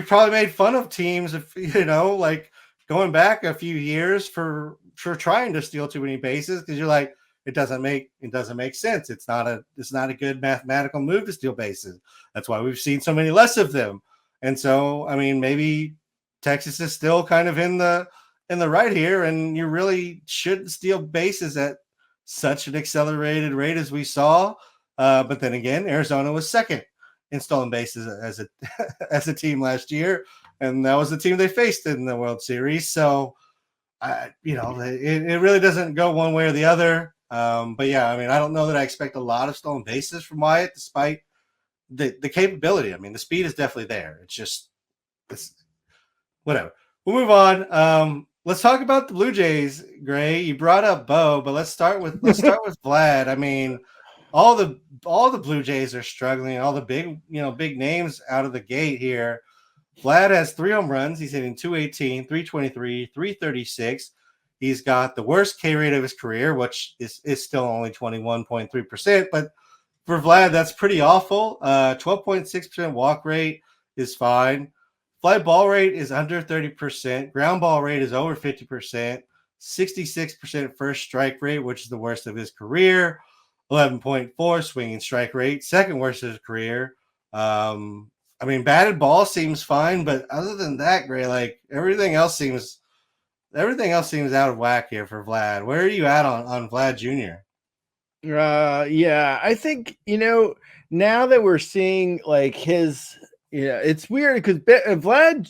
probably made fun of teams if like going back a few years for trying to steal too many bases because you're like it doesn't make sense. It's not a good mathematical move to steal bases. That's why we've seen so many less of them. And so I mean maybe Texas is still kind of in the right here, and you really shouldn't steal bases at such an accelerated rate as we saw. But then again, Arizona was second in stolen bases as a team last year, and that was the team they faced in the World Series. So, it really doesn't go one way or the other. But yeah, I mean, I don't know that I expect a lot of stolen bases from Wyatt, despite the capability. I mean, the speed is definitely there. It's whatever. We'll move on. Let's talk about the Blue Jays, Gray. You brought up Bo, but let's start with Vlad. I mean, all the Blue Jays are struggling. All the big names out of the gate here. Vlad has 3 home runs. He's hitting 218, 323, 336. He's got the worst K rate of his career, which is still only 21.3%. But for Vlad, that's pretty awful. 12.6% walk rate is fine. Fly ball rate is under 30%. Ground ball rate is over 50%. 66% first strike rate, which is the worst of his career. 11.4 swinging strike rate, second worst of his career. I mean, batted ball seems fine, but other than that, Gray, like everything else seems out of whack here for Vlad. Where are you at on Vlad Jr.? Yeah, I think now that we're seeing like his. Yeah, it's weird because Vlad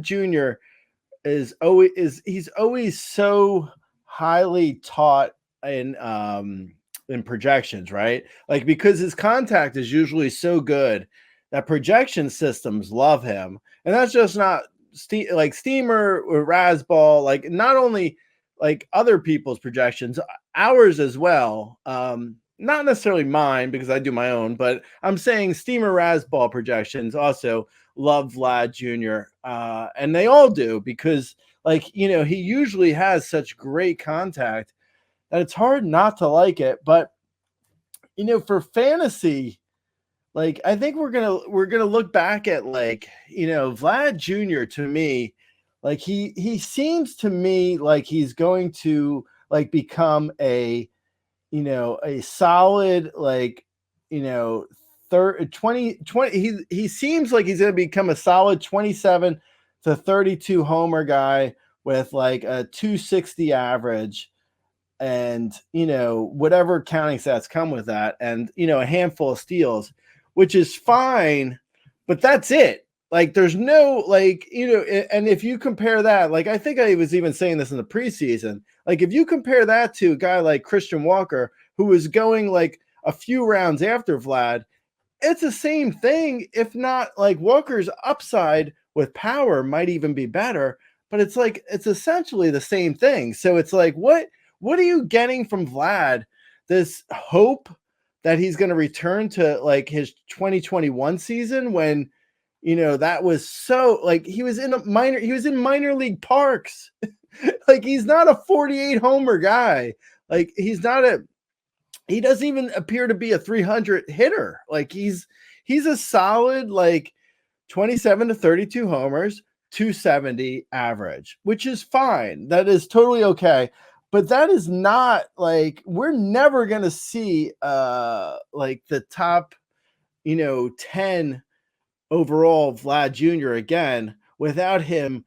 Jr. he's always so highly taught in projections, right? Like, because his contact is usually so good that projection systems love him. And that's just not like Steamer or Razzball, like not only like other people's projections, ours as well. Not necessarily mine because I do my own, but I'm saying Steamer Razzball projections also love Vlad Jr. And they all do because, like, he usually has such great contact that it's hard not to like it. But for fantasy, like, I think we're gonna look back at, like, Vlad Jr. to me, like he seems to me like he's going to like become a solid, like, 20. He seems like he's going to become a solid 27 to 32 homer guy with like a 260 average and whatever counting stats come with that, and a handful of steals, which is fine, but that's it. Like, there's no, like, and if you compare that, like, I think I was even saying this in the preseason, like, if you compare that to a guy like Christian Walker, who was going like a few rounds after Vlad, it's the same thing. If not, like, Walker's upside with power might even be better, but it's like, it's essentially the same thing. So it's like, what are you getting from Vlad? This hope that he's going to return to like his 2021 season when, that was so, like, he was in minor league parks. Like, he's not a 48 homer guy. Like, he doesn't even appear to be a 300 hitter. Like, he's a solid, like, 27 to 32 homers, 270 average, which is fine. That is totally okay. But that is not, like, we're never going to see like the top, 10 overall Vlad Jr. again without him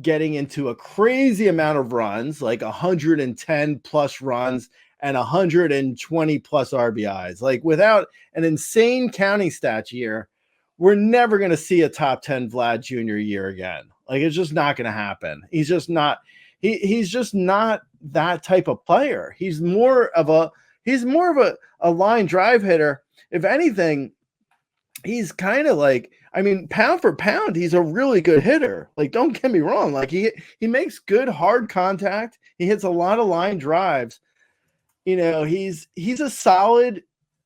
getting into a crazy amount of runs, like 110 plus runs and 120 plus RBIs. Like, without an insane counting stats year, we're never going to see a top 10 Vlad Jr. year again. Like, it's just not going to happen. He's just not that type of player. He's more of a line drive hitter. If anything, he's kind of like, I mean, pound for pound, he's a really good hitter. Like, don't get me wrong. Like, he makes good hard contact. He hits a lot of line drives. He's a solid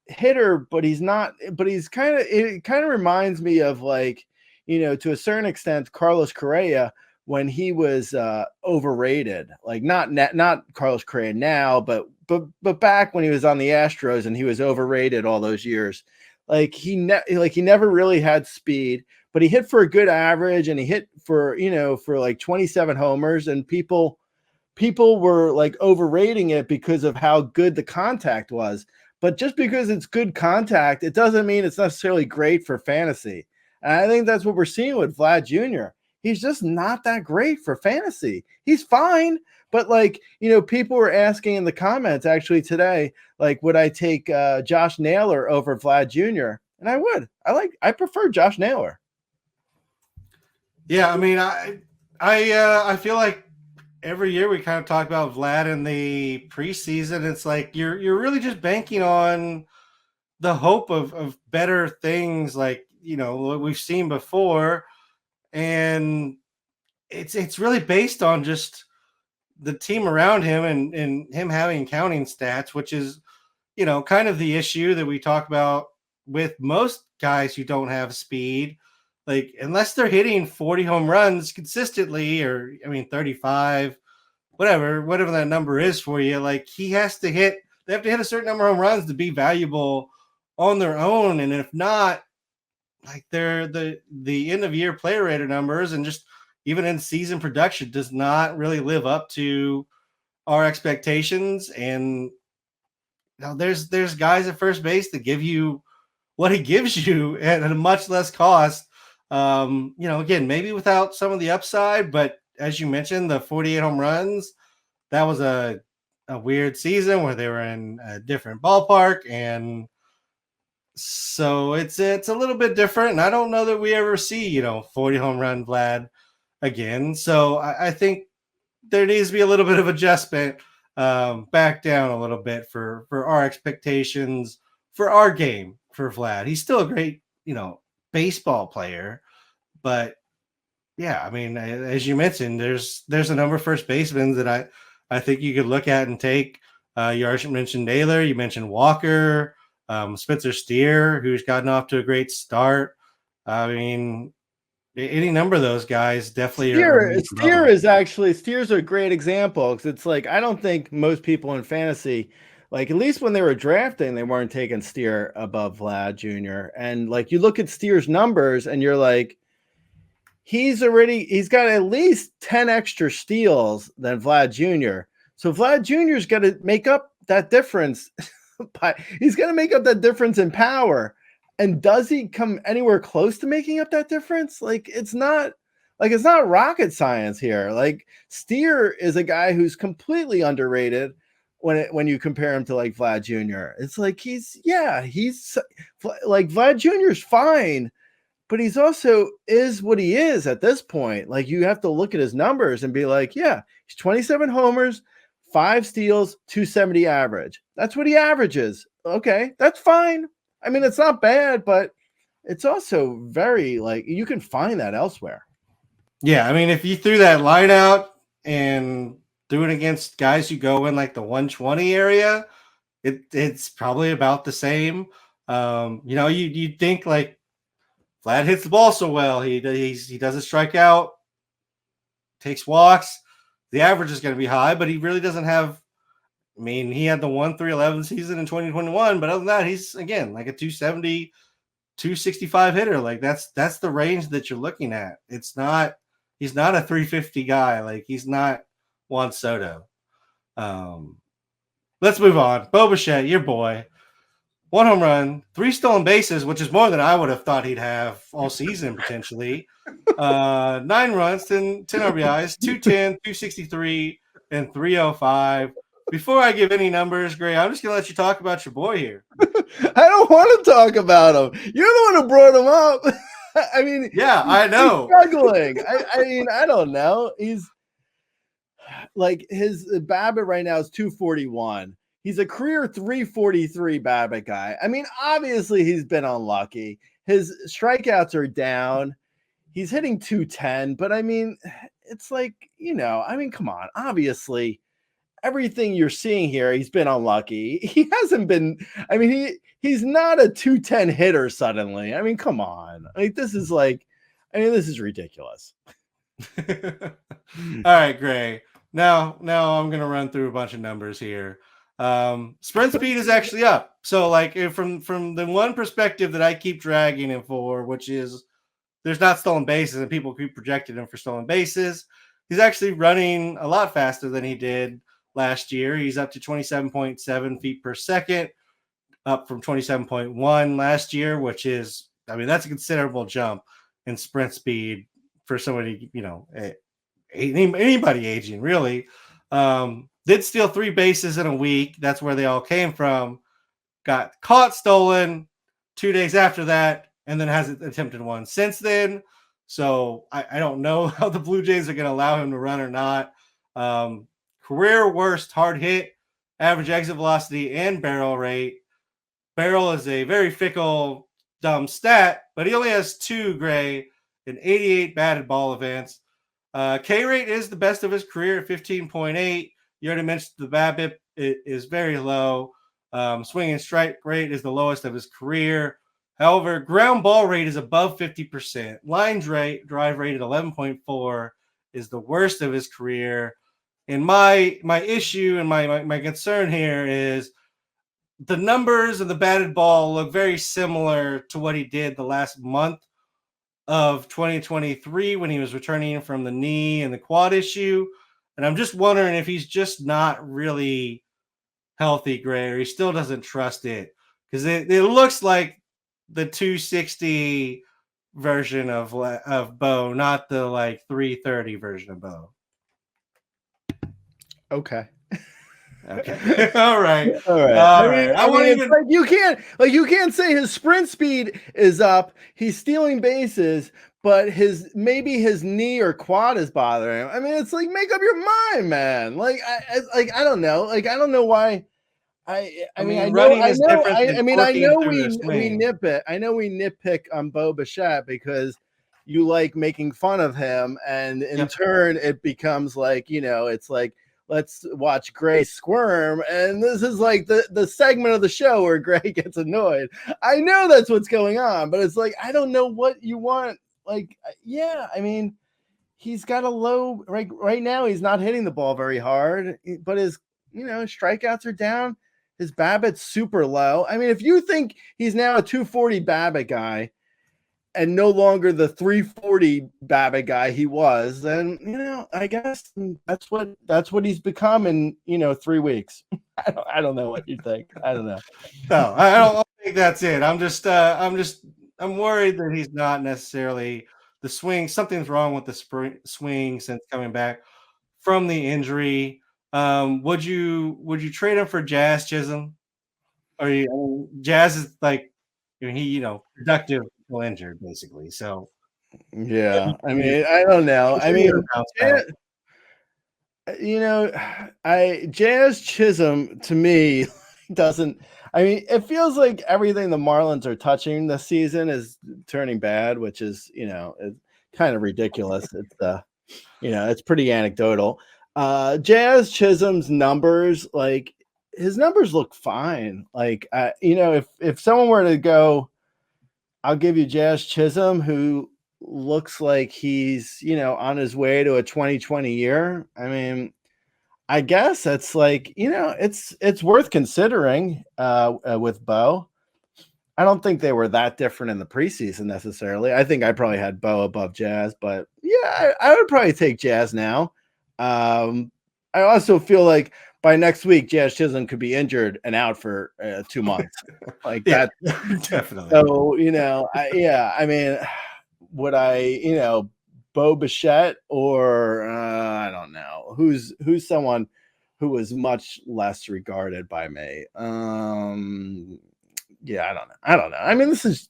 hitter, but he's not, but he's it kind of reminds me of, like, to a certain extent, Carlos Correa when he was overrated. Like, not Carlos Correa now, but back when he was on the Astros and he was overrated all those years. Like, he never really had speed, but he hit for a good average, and he hit for, for like 27 homers, and people were like overrating it because of how good the contact was. But just because it's good contact, it doesn't mean it's necessarily great for fantasy. And I think that's what we're seeing with Vlad Jr. He's just not that great for fantasy. He's fine, but, like, people were asking in the comments actually today, like, would I take Josh Naylor over Vlad Jr.? And I would. I prefer Josh Naylor. Yeah, I mean, I feel like every year we kind of talk about Vlad in the preseason. It's like you're really just banking on the hope of better things, like, what we've seen before. And it's really based on just the team around him and him having counting stats, which is, kind of the issue that we talk about with most guys who don't have speed. Like, unless they're hitting 40 home runs consistently, or, 35, whatever that number is for you, like, they have to hit a certain number of home runs to be valuable on their own. And if not, like, they're the end of year player rater numbers and just even in season production does not really live up to our expectations. And there's guys at first base that give you what he gives you at a much less cost. Again, maybe without some of the upside, but as you mentioned, the 48 home runs, that was a weird season where they were in a different ballpark. And so it's a little bit different. And I don't know that we ever see, 40 home run Vlad again. So I think there needs to be a little bit of adjustment back down a little bit for our expectations for our game for Vlad. He's still a great, baseball player, but yeah, I mean, as you mentioned, there's a number of first basemen that I think you could look at and take. You already mentioned Naylor, you mentioned Walker, Spencer Steer, who's gotten off to a great start. I mean, any number of those guys definitely Steer's a great example because it's like I don't think most people in fantasy, like at least when they were drafting, they weren't taking Steer above Vlad Jr. And like you look at Steer's numbers and you're like, he's got at least 10 extra steals than Vlad Jr. So Vlad Jr.'s got to make up that difference. He's going to make up that difference in power. And does he come anywhere close to making up that difference? Like it's not rocket science here. Like Steer is a guy who's completely underrated when you compare him to like Vlad Jr. It's like he's like Vlad Jr. is fine, but he's also is what he is at this point. Like you have to look at his numbers and be like, yeah, he's 27 homers, 5 steals, 270 average. That's what he averages. Okay, that's fine. I mean, it's not bad, but it's also very like you can find that elsewhere. Yeah, I mean, if you threw that line out and threw it against guys who go in like the 120 area, it's probably about the same. You'd think like Vlad hits the ball so well. He doesn't strike out, takes walks. The average is going to be high, but he really doesn't have. I mean, he had the 1.311 season in 2021, but other than that, he's again like a 270, 265 hitter. Like that's the range that you're looking at. He's not a 350 guy. Like he's not Juan Soto. Let's move on. Bo Bichette, your boy. 1 home run, 3 stolen bases, which is more than I would have thought he'd have all season potentially. 9 runs, 10 RBIs, 210, 263, and 305. Before I give any numbers, Gray, I'm just going to let you talk about your boy here. I don't want to talk about him. You're the one who brought him up. I mean, yeah, I know. He's struggling. I mean, I don't know. He's like his BABIP right now is 241. He's a career 343 BABIP guy. I mean, obviously he's been unlucky. His strikeouts are down. He's hitting 210, but I mean, it's like, I mean, come on. Obviously, everything you're seeing here, he's been unlucky. He hasn't been, I mean, he's not a 210 hitter suddenly. I mean, come on. Like this is ridiculous. All right, Gray. Now I'm going to run through a bunch of numbers here. Sprint speed is actually up. So like from the one perspective that I keep dragging him for, which is there's not stolen bases and people keep projecting him for stolen bases. He's actually running a lot faster than he did last year. He's up to 27.7 feet per second, up from 27.1 last year, which is, I mean, that's a considerable jump in sprint speed for somebody, anybody aging really. Did steal 3 bases in a week. That's where they all came from. Got caught stolen 2 days after that, and then hasn't attempted one since then. So I don't know how the Blue Jays are going to allow him to run or not. Career worst hard hit, average exit velocity, and barrel rate. Barrel is a very fickle, dumb stat, but he only has 2, Gray, in 88 batted ball events. K rate is the best of his career at 15.8. You already mentioned the BABIP is very low. Swing and strike rate is the lowest of his career. However, ground ball rate is above 50%. Line drive rate at 11.4 is the worst of his career. And my issue and my concern here is the numbers of the batted ball look very similar to what he did the last month of 2023 when he was returning from the knee and the quad issue. And I'm just wondering if he's just not really healthy, Gray, or he still doesn't trust it. Because it looks like the 260 version of Bo, not the like 330 version of Bo. Okay. Okay. All right. All right. All right. I won't it's even. like you can't say his sprint speed is up. He's stealing bases, but maybe his knee or quad is bothering him. I mean, it's like, make up your mind, man. Like I don't know. Like I don't know why. I mean, running is different than I torquing know through a we swing. nitpick. I know we nitpick on Bo Bichette because you like making fun of him, and in turn, it becomes like, it's like, let's watch Gray squirm, and this is like the segment of the show where Gray gets annoyed. I know that's what's going on, but it's like, I don't know what you want. Like, yeah, I mean, he's got a low right now. He's not hitting the ball very hard, but his strikeouts are down. His BABIP's super low. I mean, if you think he's now a 240 BABIP guy and no longer the 340 BABIP guy he was, then I guess that's what he's become in 3 weeks. I don't know what you think. I don't know. No, I don't think that's it. I'm worried that he's not necessarily the swing. Something's wrong with the swing since coming back from the injury. Would you trade him for Jazz Chisholm? Or Jazz is like, he productive while injured basically. So yeah, I mean, I don't know. I mean, Jazz Chisholm to me doesn't. I mean, it feels like everything the Marlins are touching this season is turning bad, which is it's kind of ridiculous. It's it's pretty anecdotal. Jazz Chisholm's numbers, like his numbers look fine. Like if someone were to go, I'll give you Jazz Chisholm, who looks like he's on his way to a 2020 year. I mean, I guess it's like it's worth considering with Bo. I don't think they were that different in the preseason necessarily. I think I probably had Bo above Jazz, but yeah, I would probably take Jazz now. I also feel like by next week, Jazz Chisholm could be injured and out for 2 months. Like that, definitely. So I mean, would I Bo Bichette or I don't know who's someone who was much less regarded by me. Yeah, I don't know. I mean, this is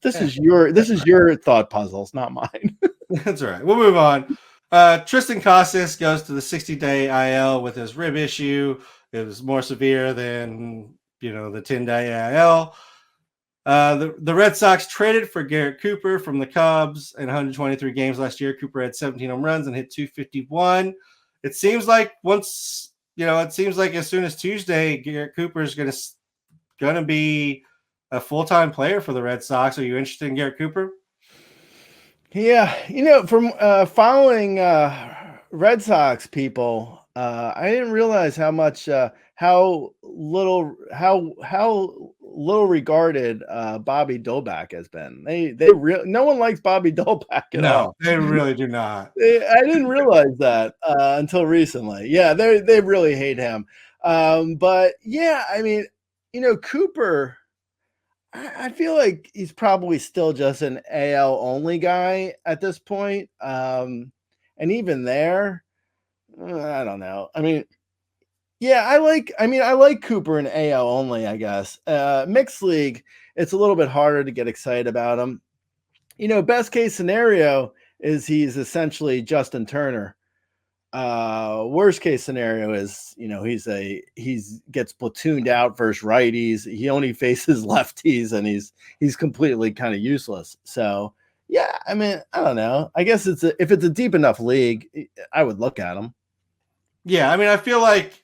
your thought puzzles, not mine. That's all right. We'll move on. Tristan Casas goes to the 60-day IL with his rib issue. It was more severe than the 10-day IL. The Red Sox traded for Garrett Cooper from the Cubs in 123 games last year. Cooper had 17 home runs and hit 251. It seems like as soon as Tuesday, Garrett Cooper is going to be a full-time player for the Red Sox. Are you interested in Garrett Cooper? Yeah, from following Red Sox people, I didn't realize how much how little regarded Bobby Dolbach has been. No one likes Bobby Dolbach at all. No, they really do not. I didn't realize that until recently. Yeah, they really hate him. But yeah, I mean, Cooper, I feel like he's probably still just an AL only guy at this point. And even there, I don't know. I mean, yeah, I like Cooper in AL only, I guess. Mixed league, it's a little bit harder to get excited about him. Best case scenario is he's essentially Justin Turner. Worst case scenario is he gets platooned out versus righties. He only faces lefties, and he's completely kind of useless. So yeah, I mean, I don't know. I guess if it's a deep enough league, I would look at him. Yeah, I mean, I feel like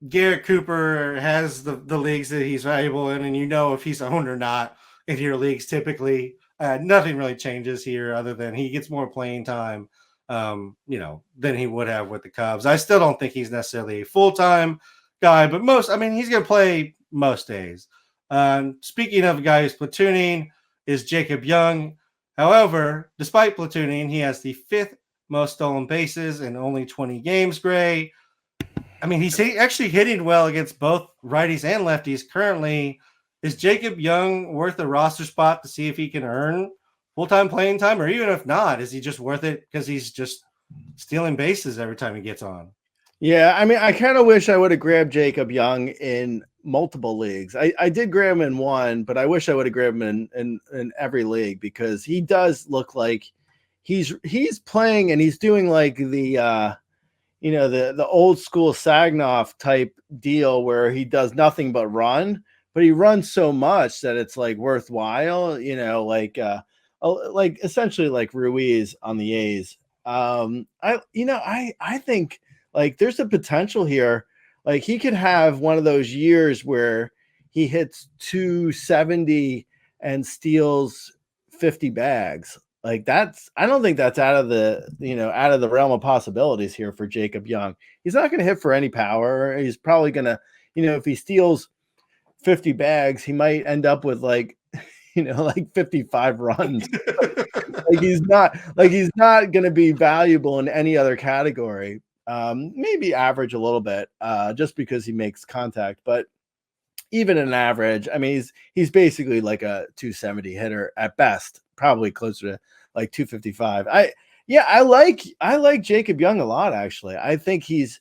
Garrett Cooper has the leagues that he's valuable in, and if he's owned or not in your leagues. Typically, nothing really changes here other than he gets more playing time. Than he would have with the Cubs. I still don't think he's necessarily a full-time guy, but he's going to play most days. Speaking of a guy who's platooning is Jacob Young. However, despite platooning, he has the 5th most stolen bases in only 20 games, Gray. I mean, he's actually hitting well against both righties and lefties currently. Is Jacob Young worth a roster spot to see if he can earn full-time playing time, or even if not, is he just worth it because he's just stealing bases every time he gets on? Yeah, I mean, I kind of wish I would have grabbed Jacob Young in multiple leagues. I did grab him in one, but I wish I would have grabbed him in every league because he does look like he's playing and he's doing like the the old school SAGNOF type deal where he does nothing but run, but he runs so much that it's like worthwhile, like essentially like Ruiz on the A's. I think like there's a potential here. Like he could have one of those years where he hits 270 and steals 50 bags. Like I don't think that's out of the realm of possibilities here for Jacob Young. He's not going to hit for any power. He's probably going to, if he steals 50 bags, he might end up with like 55 runs. He's not going to be valuable in any other category. Maybe average a little bit, just because he makes contact, but even an average, I mean, he's basically like a 270 hitter at best, probably closer to like 255. I like Jacob Young a lot, actually. I think he's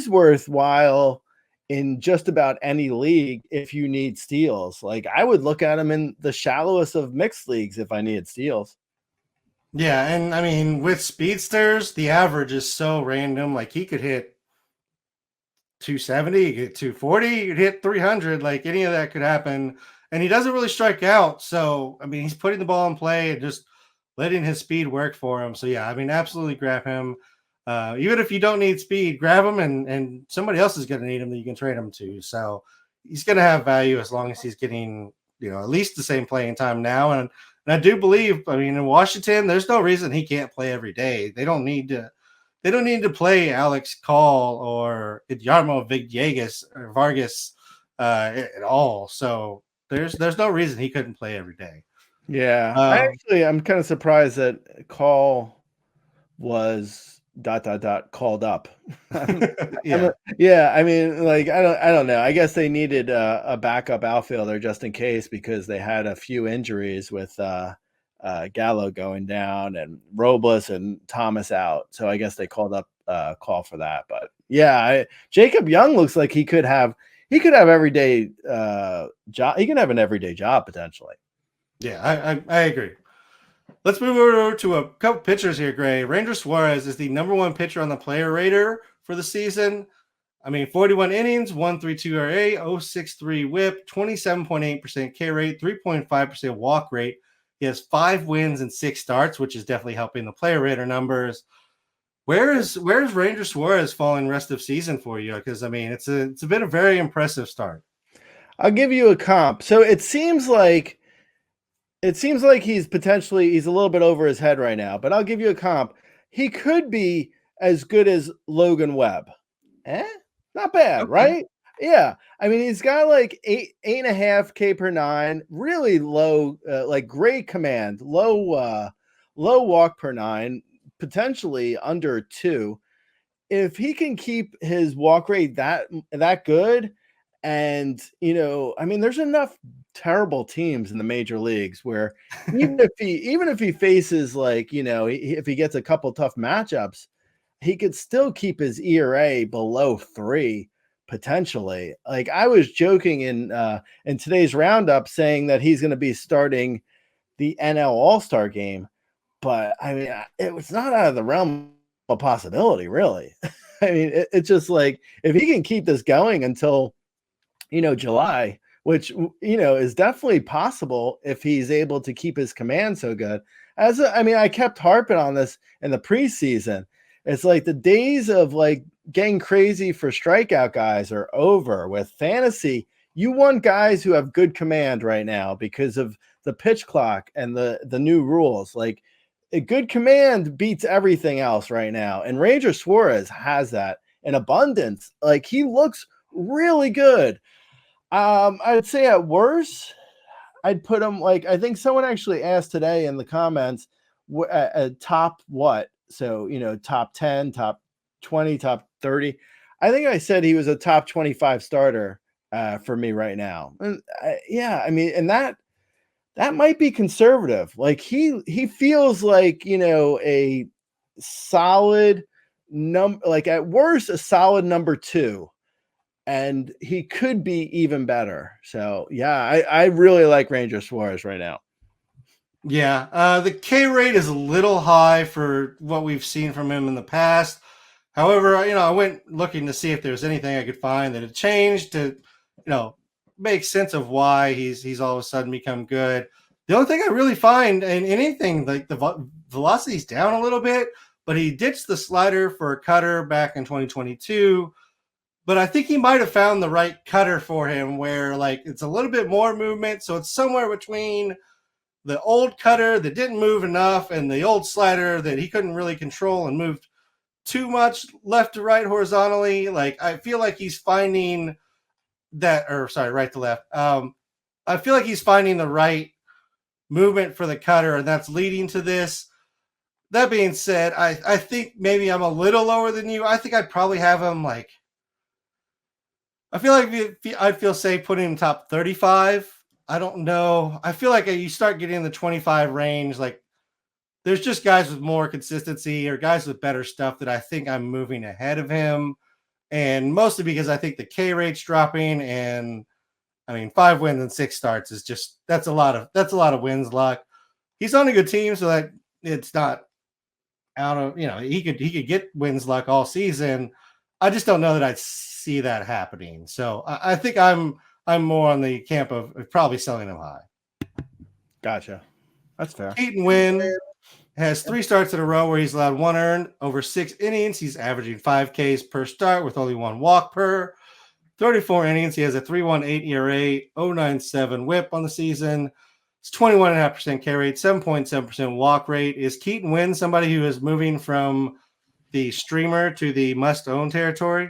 worthwhile in just about any league if you need steals. Like I would look at him in the shallowest of mixed leagues if I needed steals. Yeah, and I mean, with speedsters, the average is so random. Like he could hit 270, he could hit 240, he could hit 300. Like any of that could happen. And he doesn't really strike out. So, I mean, he's putting the ball in play and just letting his speed work for him. So, yeah, I mean, absolutely grab him. Even if you don't need speed, grab him, and somebody else is going to need him that you can trade him to. So he's going to have value as long as he's getting, at least the same playing time now. And I do believe, I mean, in Washington, there's no reason he can't play every day. They don't need to play Alex Call or Yarmo Villegas or Vargas at all. So there's no reason he couldn't play every day. Yeah, I'm kind of surprised that Call was ... called up. Yeah. I mean, like I don't know. I guess they needed a backup outfielder just in case because they had a few injuries with Gallo going down and Robles and Thomas out. So I guess they called up Call for that. But yeah, Jacob Young looks like he could have everyday job. He can have an everyday job potentially. Yeah, I agree. Let's move over to a couple pitchers here, Gray. Ranger Suarez is the number one pitcher on the player rater for the season. I mean, 41 innings, 1.32 ERA, 0.63 whip, 27.8% K rate, 3.5% walk rate. He has 5 wins and 6 starts, which is definitely helping the player rater numbers. Where's Ranger Suarez falling rest of season for you? Because I mean, it's been a very impressive start. I'll give you a comp. So it seems like he's a little bit over his head right now, but I'll give you a comp. He could be as good as Logan Webb. Not bad, okay. Right? Yeah. I mean, he's got like 8.5 K per 9, really low, like great command, low walk per 9, potentially under 2. If he can keep his walk rate that good, and I mean, there's enough terrible teams in the major leagues where even if he faces like if he gets a couple tough matchups, he could still keep his ERA below 3 potentially. Like I was joking in today's roundup saying that he's going to be starting the NL All-Star game, but I mean it's not out of the realm of possibility, really. I mean it's just like if he can keep this going until July, which, is definitely possible if he's able to keep his command so good. I kept harping on this in the preseason. It's like the days of like getting crazy for strikeout guys are over. With fantasy, you want guys who have good command right now because of the pitch clock and the new rules. Like a good command beats everything else right now. And Ranger Suarez has that in abundance. Like he looks really good. I'd say at worst, I'd put him like, I think someone actually asked today in the comments, top what? So, top 10, top 20, top 30. I think I said he was a top 25 starter for me right now. And I mean, and that might be conservative. Like he feels like, a solid like at worst a solid number 2, and he could be even better. So yeah, I really like Ranger Suarez right now. Yeah, the K rate is a little high for what we've seen from him in the past. However, I went looking to see if there was anything I could find that had changed to, make sense of why he's all of a sudden become good. The only thing I really find in anything, like the velocity's down a little bit, but he ditched the slider for a cutter back in 2022. But I think he might have found the right cutter for him where like it's a little bit more movement. So it's somewhere between the old cutter that didn't move enough and the old slider that he couldn't really control and moved too much left to right horizontally. Like I feel like he's finding that, or sorry, right to left. I feel like he's finding the right movement for the cutter, and that's leading to this. That being said, I think maybe I'm a little lower than you. I think I'd probably have him like, I feel like I'd feel safe putting him top 35. I don't know. I feel like you start getting in the 25 range, like there's just guys with more consistency or guys with better stuff that I think I'm moving ahead of him. And mostly because I think the K rate's dropping, and 5 wins and 6 starts is just, that's a lot of wins luck. He's on a good team, so that it's not out of, he could get wins luck all season. I just don't know that I'd see that happening. So I think I'm more on the camp of probably selling him high. Gotcha. That's fair. Keaton Winn has 3 starts in a row where he's allowed 1 earned over 6 innings. He's averaging 5 Ks per start with only 1 walk per 34 innings. He has a 3.18 ERA, 0.97 WHIP on the season. It's 21.5% K rate, 7.7% walk rate. Is Keaton Winn somebody who is moving from the streamer to the must-own territory?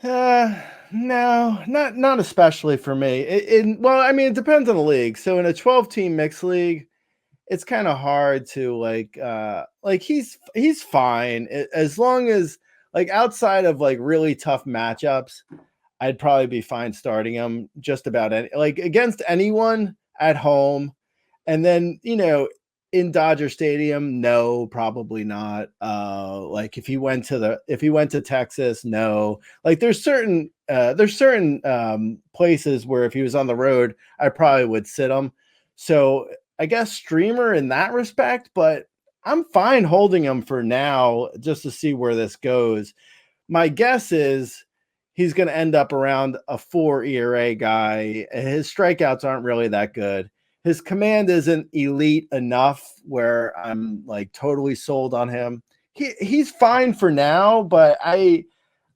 No, not especially for me. It depends on the league. So in a 12-team mixed league, it's kind of hard to like he's fine as long as like outside of like really tough matchups, I'd probably be fine starting him just about against anyone at home. And then, in Dodger Stadium, no, probably not. Like if he went to Texas, no. Like there's certain places where if he was on the road, I probably would sit him. So I guess streamer in that respect, but I'm fine holding him for now just to see where this goes. My guess is he's going to end up around a 4 ERA guy. His strikeouts aren't really that good. His command isn't elite enough where I'm like totally sold on him. He's fine for now, but I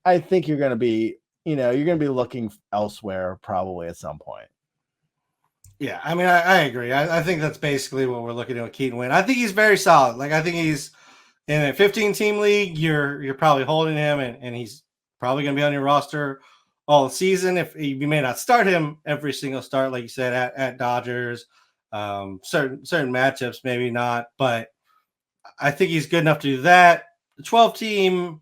think you're going to be, you're going to be looking elsewhere probably at some point. Yeah, I agree. I think that's basically what we're looking at with Keaton Winn. I think he's very solid. Like I think he's in a 15-team league. You're probably holding him, and he's probably going to be on your roster all season. If you may not start him every single start, like you said at Dodgers, certain matchups maybe not, but I think he's good enough to do that. The 12-team,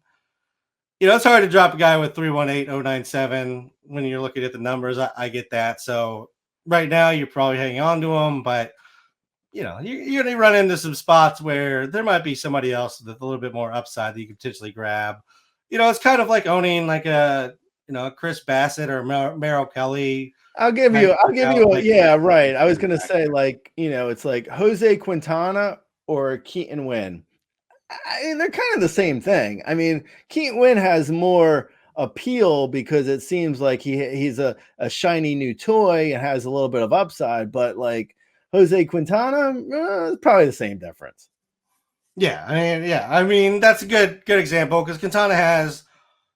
it's hard to drop a guy with 3.18, 0.97 when you're looking at the numbers. I get that. So right now you're probably hanging on to him, but you're going to run into some spots where there might be somebody else with a little bit more upside that you could potentially grab. It's kind of like owning like a Chris Bassett or Merrill Kelly. I'll give you yeah, right. I was going to say it's like Jose Quintana or Keaton Winn. They're kind of the same thing. Keaton Winn has more appeal because it seems like he's a shiny new toy and has a little bit of upside, but like Jose Quintana, it's probably the same difference. Yeah, that's a good example because Quintana has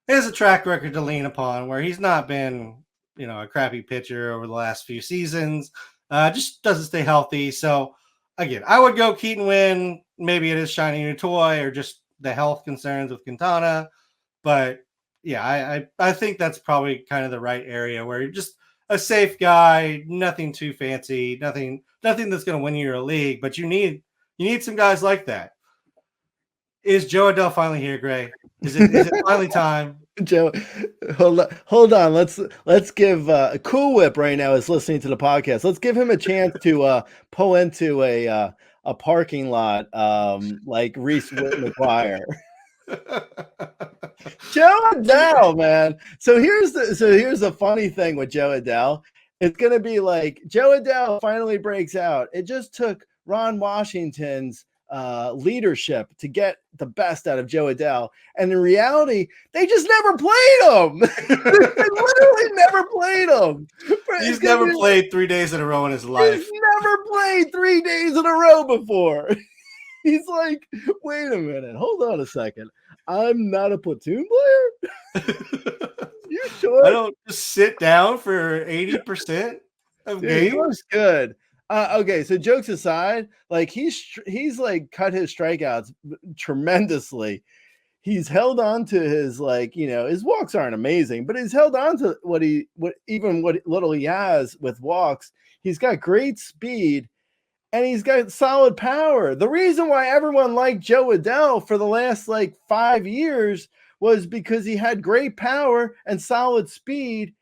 a track record to lean upon where he's not been, a crappy pitcher over the last few seasons. Just doesn't stay healthy. So again, I would go Keaton Winn. Maybe it is shiny new toy or just the health concerns with Quintana, but yeah, I think that's probably kind of the right area where you're just a safe guy, nothing too fancy, nothing that's going to win you a league, but you need some guys like that. Is Jo Adell finally here, Gray? Is it finally time? Joe, hold on. Let's give Cool Whip right now is listening to the podcast. Let's give him a chance to pull into a a parking lot, like Reese McGuire. Jo Adell, man. So here's the funny thing with Jo Adell. It's gonna be like Jo Adell finally breaks out. It just took Ron Washington's leadership to get the best out of Jo Adell, and in reality, they just never played him. They literally never played him. He's never played 3 days in a row in his life. He's never played 3 days in a row before. He's like, wait a minute, hold on a second. I'm not a platoon player? You sure? I don't just sit down for 80% of games. He looks good. Okay, so jokes aside, like he's like cut his strikeouts tremendously. He's held on to his, like, you know, his walks aren't amazing, but he's held on to what little he has with walks. He's got great speed. And he's got solid power. The reason why everyone liked Jo Adell for the last like 5 years was because he had great power and solid speed,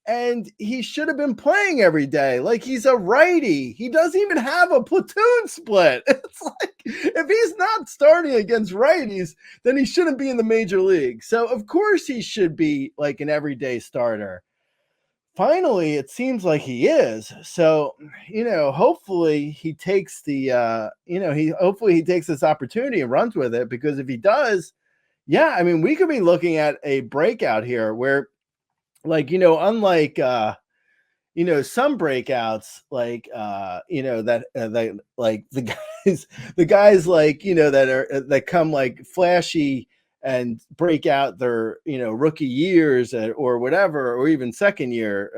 and he should have been playing every day. Like, he's a righty. He doesn't even have a platoon split. It's like, if he's not starting against righties, then he shouldn't be in the major league. So of course he should be like an everyday starter. Finally, it seems like he is. So, you know, hopefully he takes hopefully he takes this opportunity and runs with it, because if he does, yeah, I mean, we could be looking at a breakout here where, like, you know, unlike, you know, some breakouts, like, you know, that like the guys like, you know, that come like flashy and break out their, you know, rookie years or whatever, or even second year.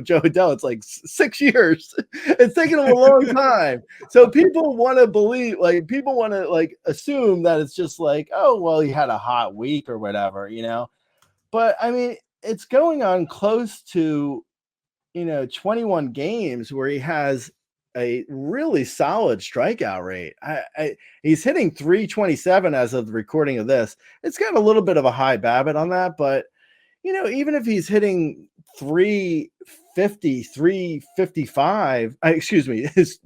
Jo Adell, it's like 6 years. It's taken him a long time. So people want to believe, like, people want to like assume that it's just like, oh, well, he had a hot week or whatever, you know. But I mean, it's going on close to, you know, 21 games where he has a really solid strikeout rate. He's hitting 327 as of the recording of this. It's got a little bit of a high BABIP on that, but, you know, even if he's hitting 350, 355, excuse me, if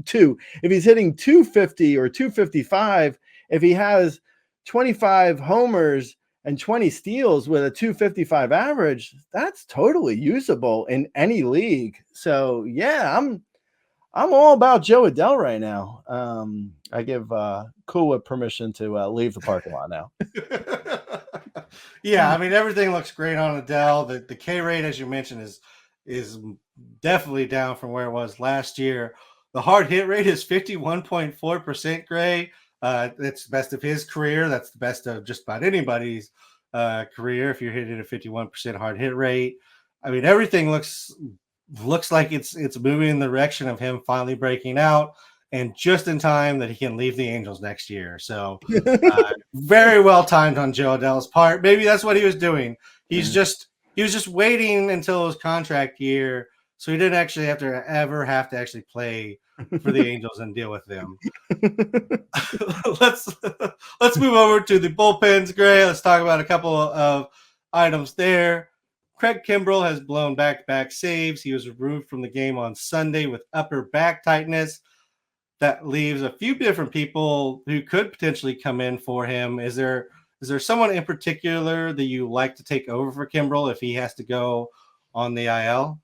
he's hitting 250 or 255, if he has 25 homers and 20 steals with a 255 average, that's totally usable in any league. So yeah, I'm all about Jo Adell right now. I give Cool Whip permission to leave the parking lot now. Yeah, I mean, everything looks great on Adell. The K rate, as you mentioned, is definitely down from where it was last year. The hard hit rate is 51.4%, Gray. That's the best of his career. That's the best of just about anybody's career if you're hitting a 51% hard hit rate. I mean, everything looks like it's moving in the direction of him finally breaking out, and just in time that he can leave the Angels next year. So very well timed on Jo Adell's part. Maybe that's what he was doing. He was just waiting until his contract year, so he didn't actually have to actually play for the Angels and deal with them. Let's move over to the bullpens, Gray. Let's talk about a couple of items there. Craig Kimbrell has blown back-to-back saves. He was removed from the game on Sunday with upper back tightness. That leaves a few different people who could potentially come in for him. Is there someone in particular that you like to take over for Kimbrell if he has to go on the IL?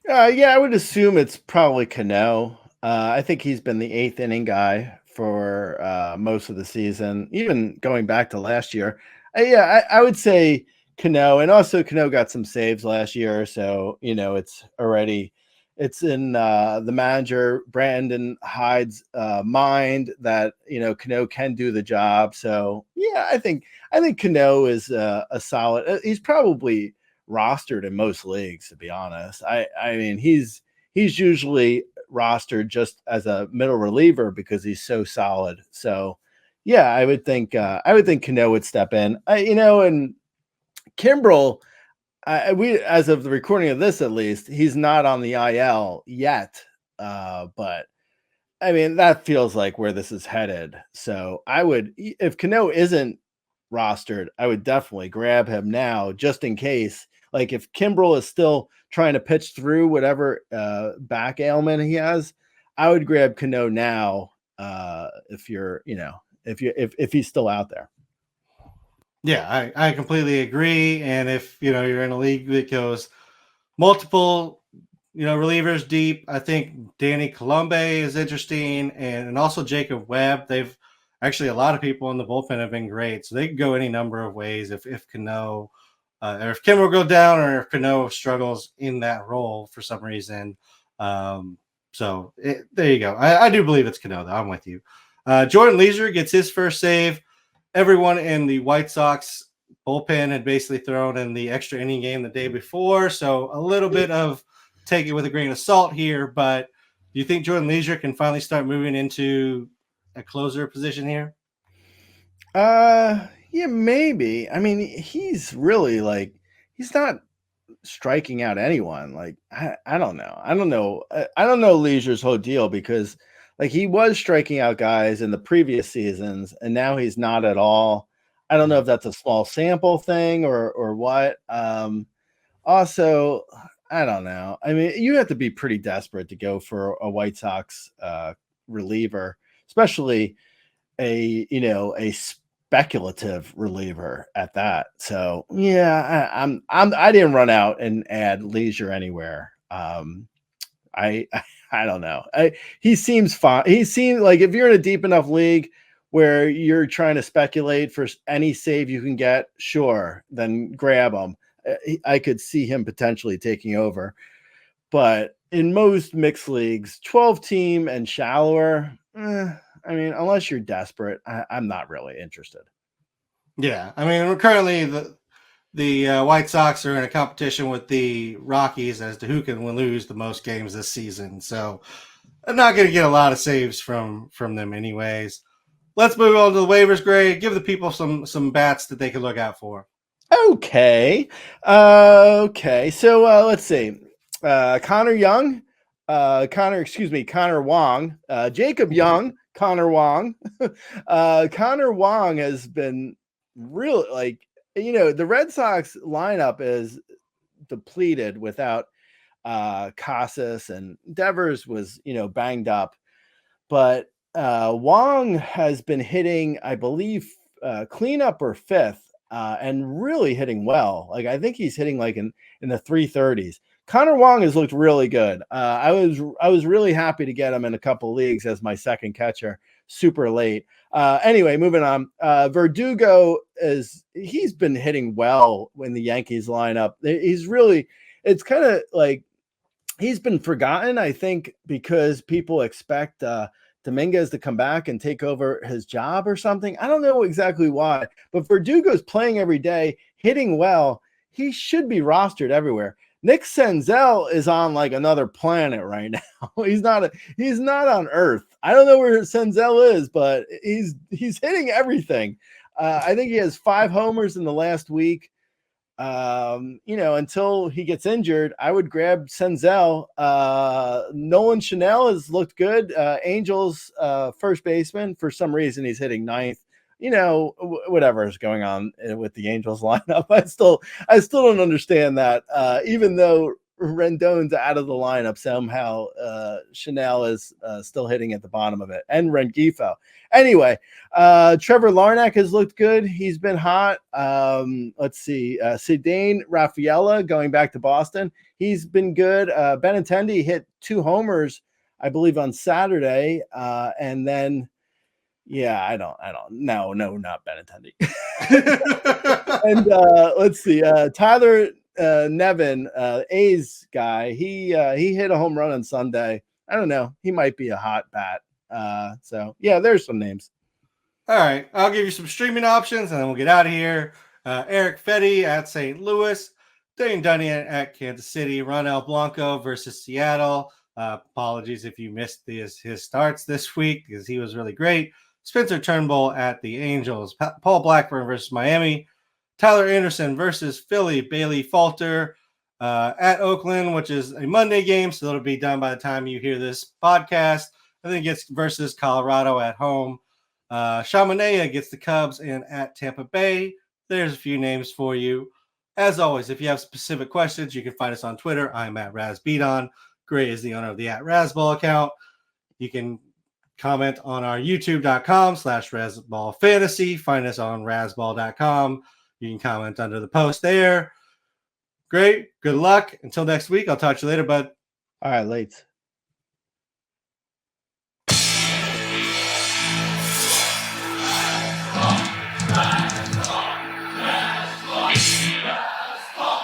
Yeah, I would assume it's probably Cano. I think he's been the 8th inning guy for most of the season, even going back to last year. I would say Cano, and also Cano got some saves last year, so you know it's in the manager Brandon Hyde's mind that, you know, Cano can do the job. So yeah, I think Cano is a solid. He's probably rostered in most leagues, to be honest. I mean, he's usually rostered just as a middle reliever because he's so solid. So yeah, I would think Cano would step in. You know, and Kimbrell, we, as of the recording of this, at least, he's not on the IL yet. But I mean, that feels like where this is headed. So I would, if Cano isn't rostered, I would definitely grab him now, just in case. Like, if Kimbrell is still trying to pitch through whatever back ailment he has, I would grab Cano now if you're, if he's still out there. Yeah, I completely agree. And if you're in a league that goes multiple relievers deep, I think Danny Colombe is interesting, and also Jacob Webb. They've actually, a lot of people in the bullpen have been great, so they can go any number of ways if Cano or if Kim will go down, or if Cano struggles in that role for some reason. So there you go. I do believe it's Cano, though. I'm with you. Jordan Leisure gets his first save. Everyone in the White Sox bullpen had basically thrown in the extra inning game the day before, so a little bit of take it with a grain of salt here. But do you think Jordan Leisure can finally start moving into a closer position here? Yeah, maybe. I mean, he's really he's not striking out anyone. I don't know. I don't know Leisure's whole deal, because he was striking out guys in the previous seasons, and now he's not at all. I don't know if that's a small sample thing or what. Also, I don't know. I mean, you have to be pretty desperate to go for a White Sox reliever, especially a speculative reliever at that. So yeah, I didn't run out and add Leisure anywhere. I don't know. He seems fine. He seems like, if you're in a deep enough league where you're trying to speculate for any save you can get, sure, then grab him. I could see him potentially taking over. But in most mixed leagues, 12 team and shallower, I mean, unless you're desperate, I'm not really interested. Yeah, I mean, we're currently the White Sox are in a competition with the Rockies as to who can lose the most games this season. So I'm not going to get a lot of saves from them anyways. Let's move on to the waivers, Gray. Give the people some bats that they can look out for. Okay. Okay. So let's see. Connor Wong, Jacob Young, Connor Wong. Connor Wong has been really, the Red Sox lineup is depleted without Casas, and Devers was, banged up. But Wong has been hitting, I believe, cleanup or fifth, and really hitting well. I think he's hitting in the 330s. Connor Wong has looked really good. I was really happy to get him in a couple leagues as my second catcher super late. Anyway, moving on. Verdugo he's been hitting well in the Yankees lineup. It's kind of he's been forgotten, I think, because people expect Dominguez to come back and take over his job or something. I don't know exactly why, but Verdugo's playing every day, hitting well. He should be rostered everywhere. Nick Senzel is on another planet right now. He's not on Earth. I don't know where Senzel is, but he's hitting everything. I think he has 5 homers in the last week. Until he gets injured, I would grab Senzel. Nolan Chanel has looked good. Angels first baseman. For some reason, he's hitting 9th. Whatever is going on with the Angels lineup, I still don't understand that. Even though Rendon's out of the lineup, somehow Chanel is still hitting at the bottom of it, and Rengifo. Anyway, Trevor Larnach has looked good. He's been hot. Let's see. Cedane Rafaela going back to Boston. He's been good. Benintendi hit 2 homers, I believe, on Saturday. And then, yeah, I don't. No, not Benintendi. And let's see. Tyler Nevin, A's guy. He hit a home run on Sunday. I don't know. He might be a hot bat. So yeah, there's some names. All right, I'll give you some streaming options, and then we'll get out of here. Eric Fetty at St. Louis, Dane Dunyan at Kansas City, Ronel Blanco versus Seattle. Apologies if you missed his starts this week, because he was really great. Spencer Turnbull at the Angels, Paul Blackburn versus Miami, Tyler Anderson versus Philly, Bailey Falter at Oakland, which is a Monday game, so it'll be done by the time you hear this podcast. I think it's versus Colorado at home. Shamanea gets the Cubs and at Tampa Bay. There's a few names for you. As always, if you have specific questions, you can find us on Twitter. I'm at RazBeaton. Gray is the owner of the at Razzball account. You can comment on our youtube.com/Razzball Fantasy. Find us on razzball.com. You can comment under the post there. Great. Good luck. Until next week, I'll talk to you later, bud. All right, late.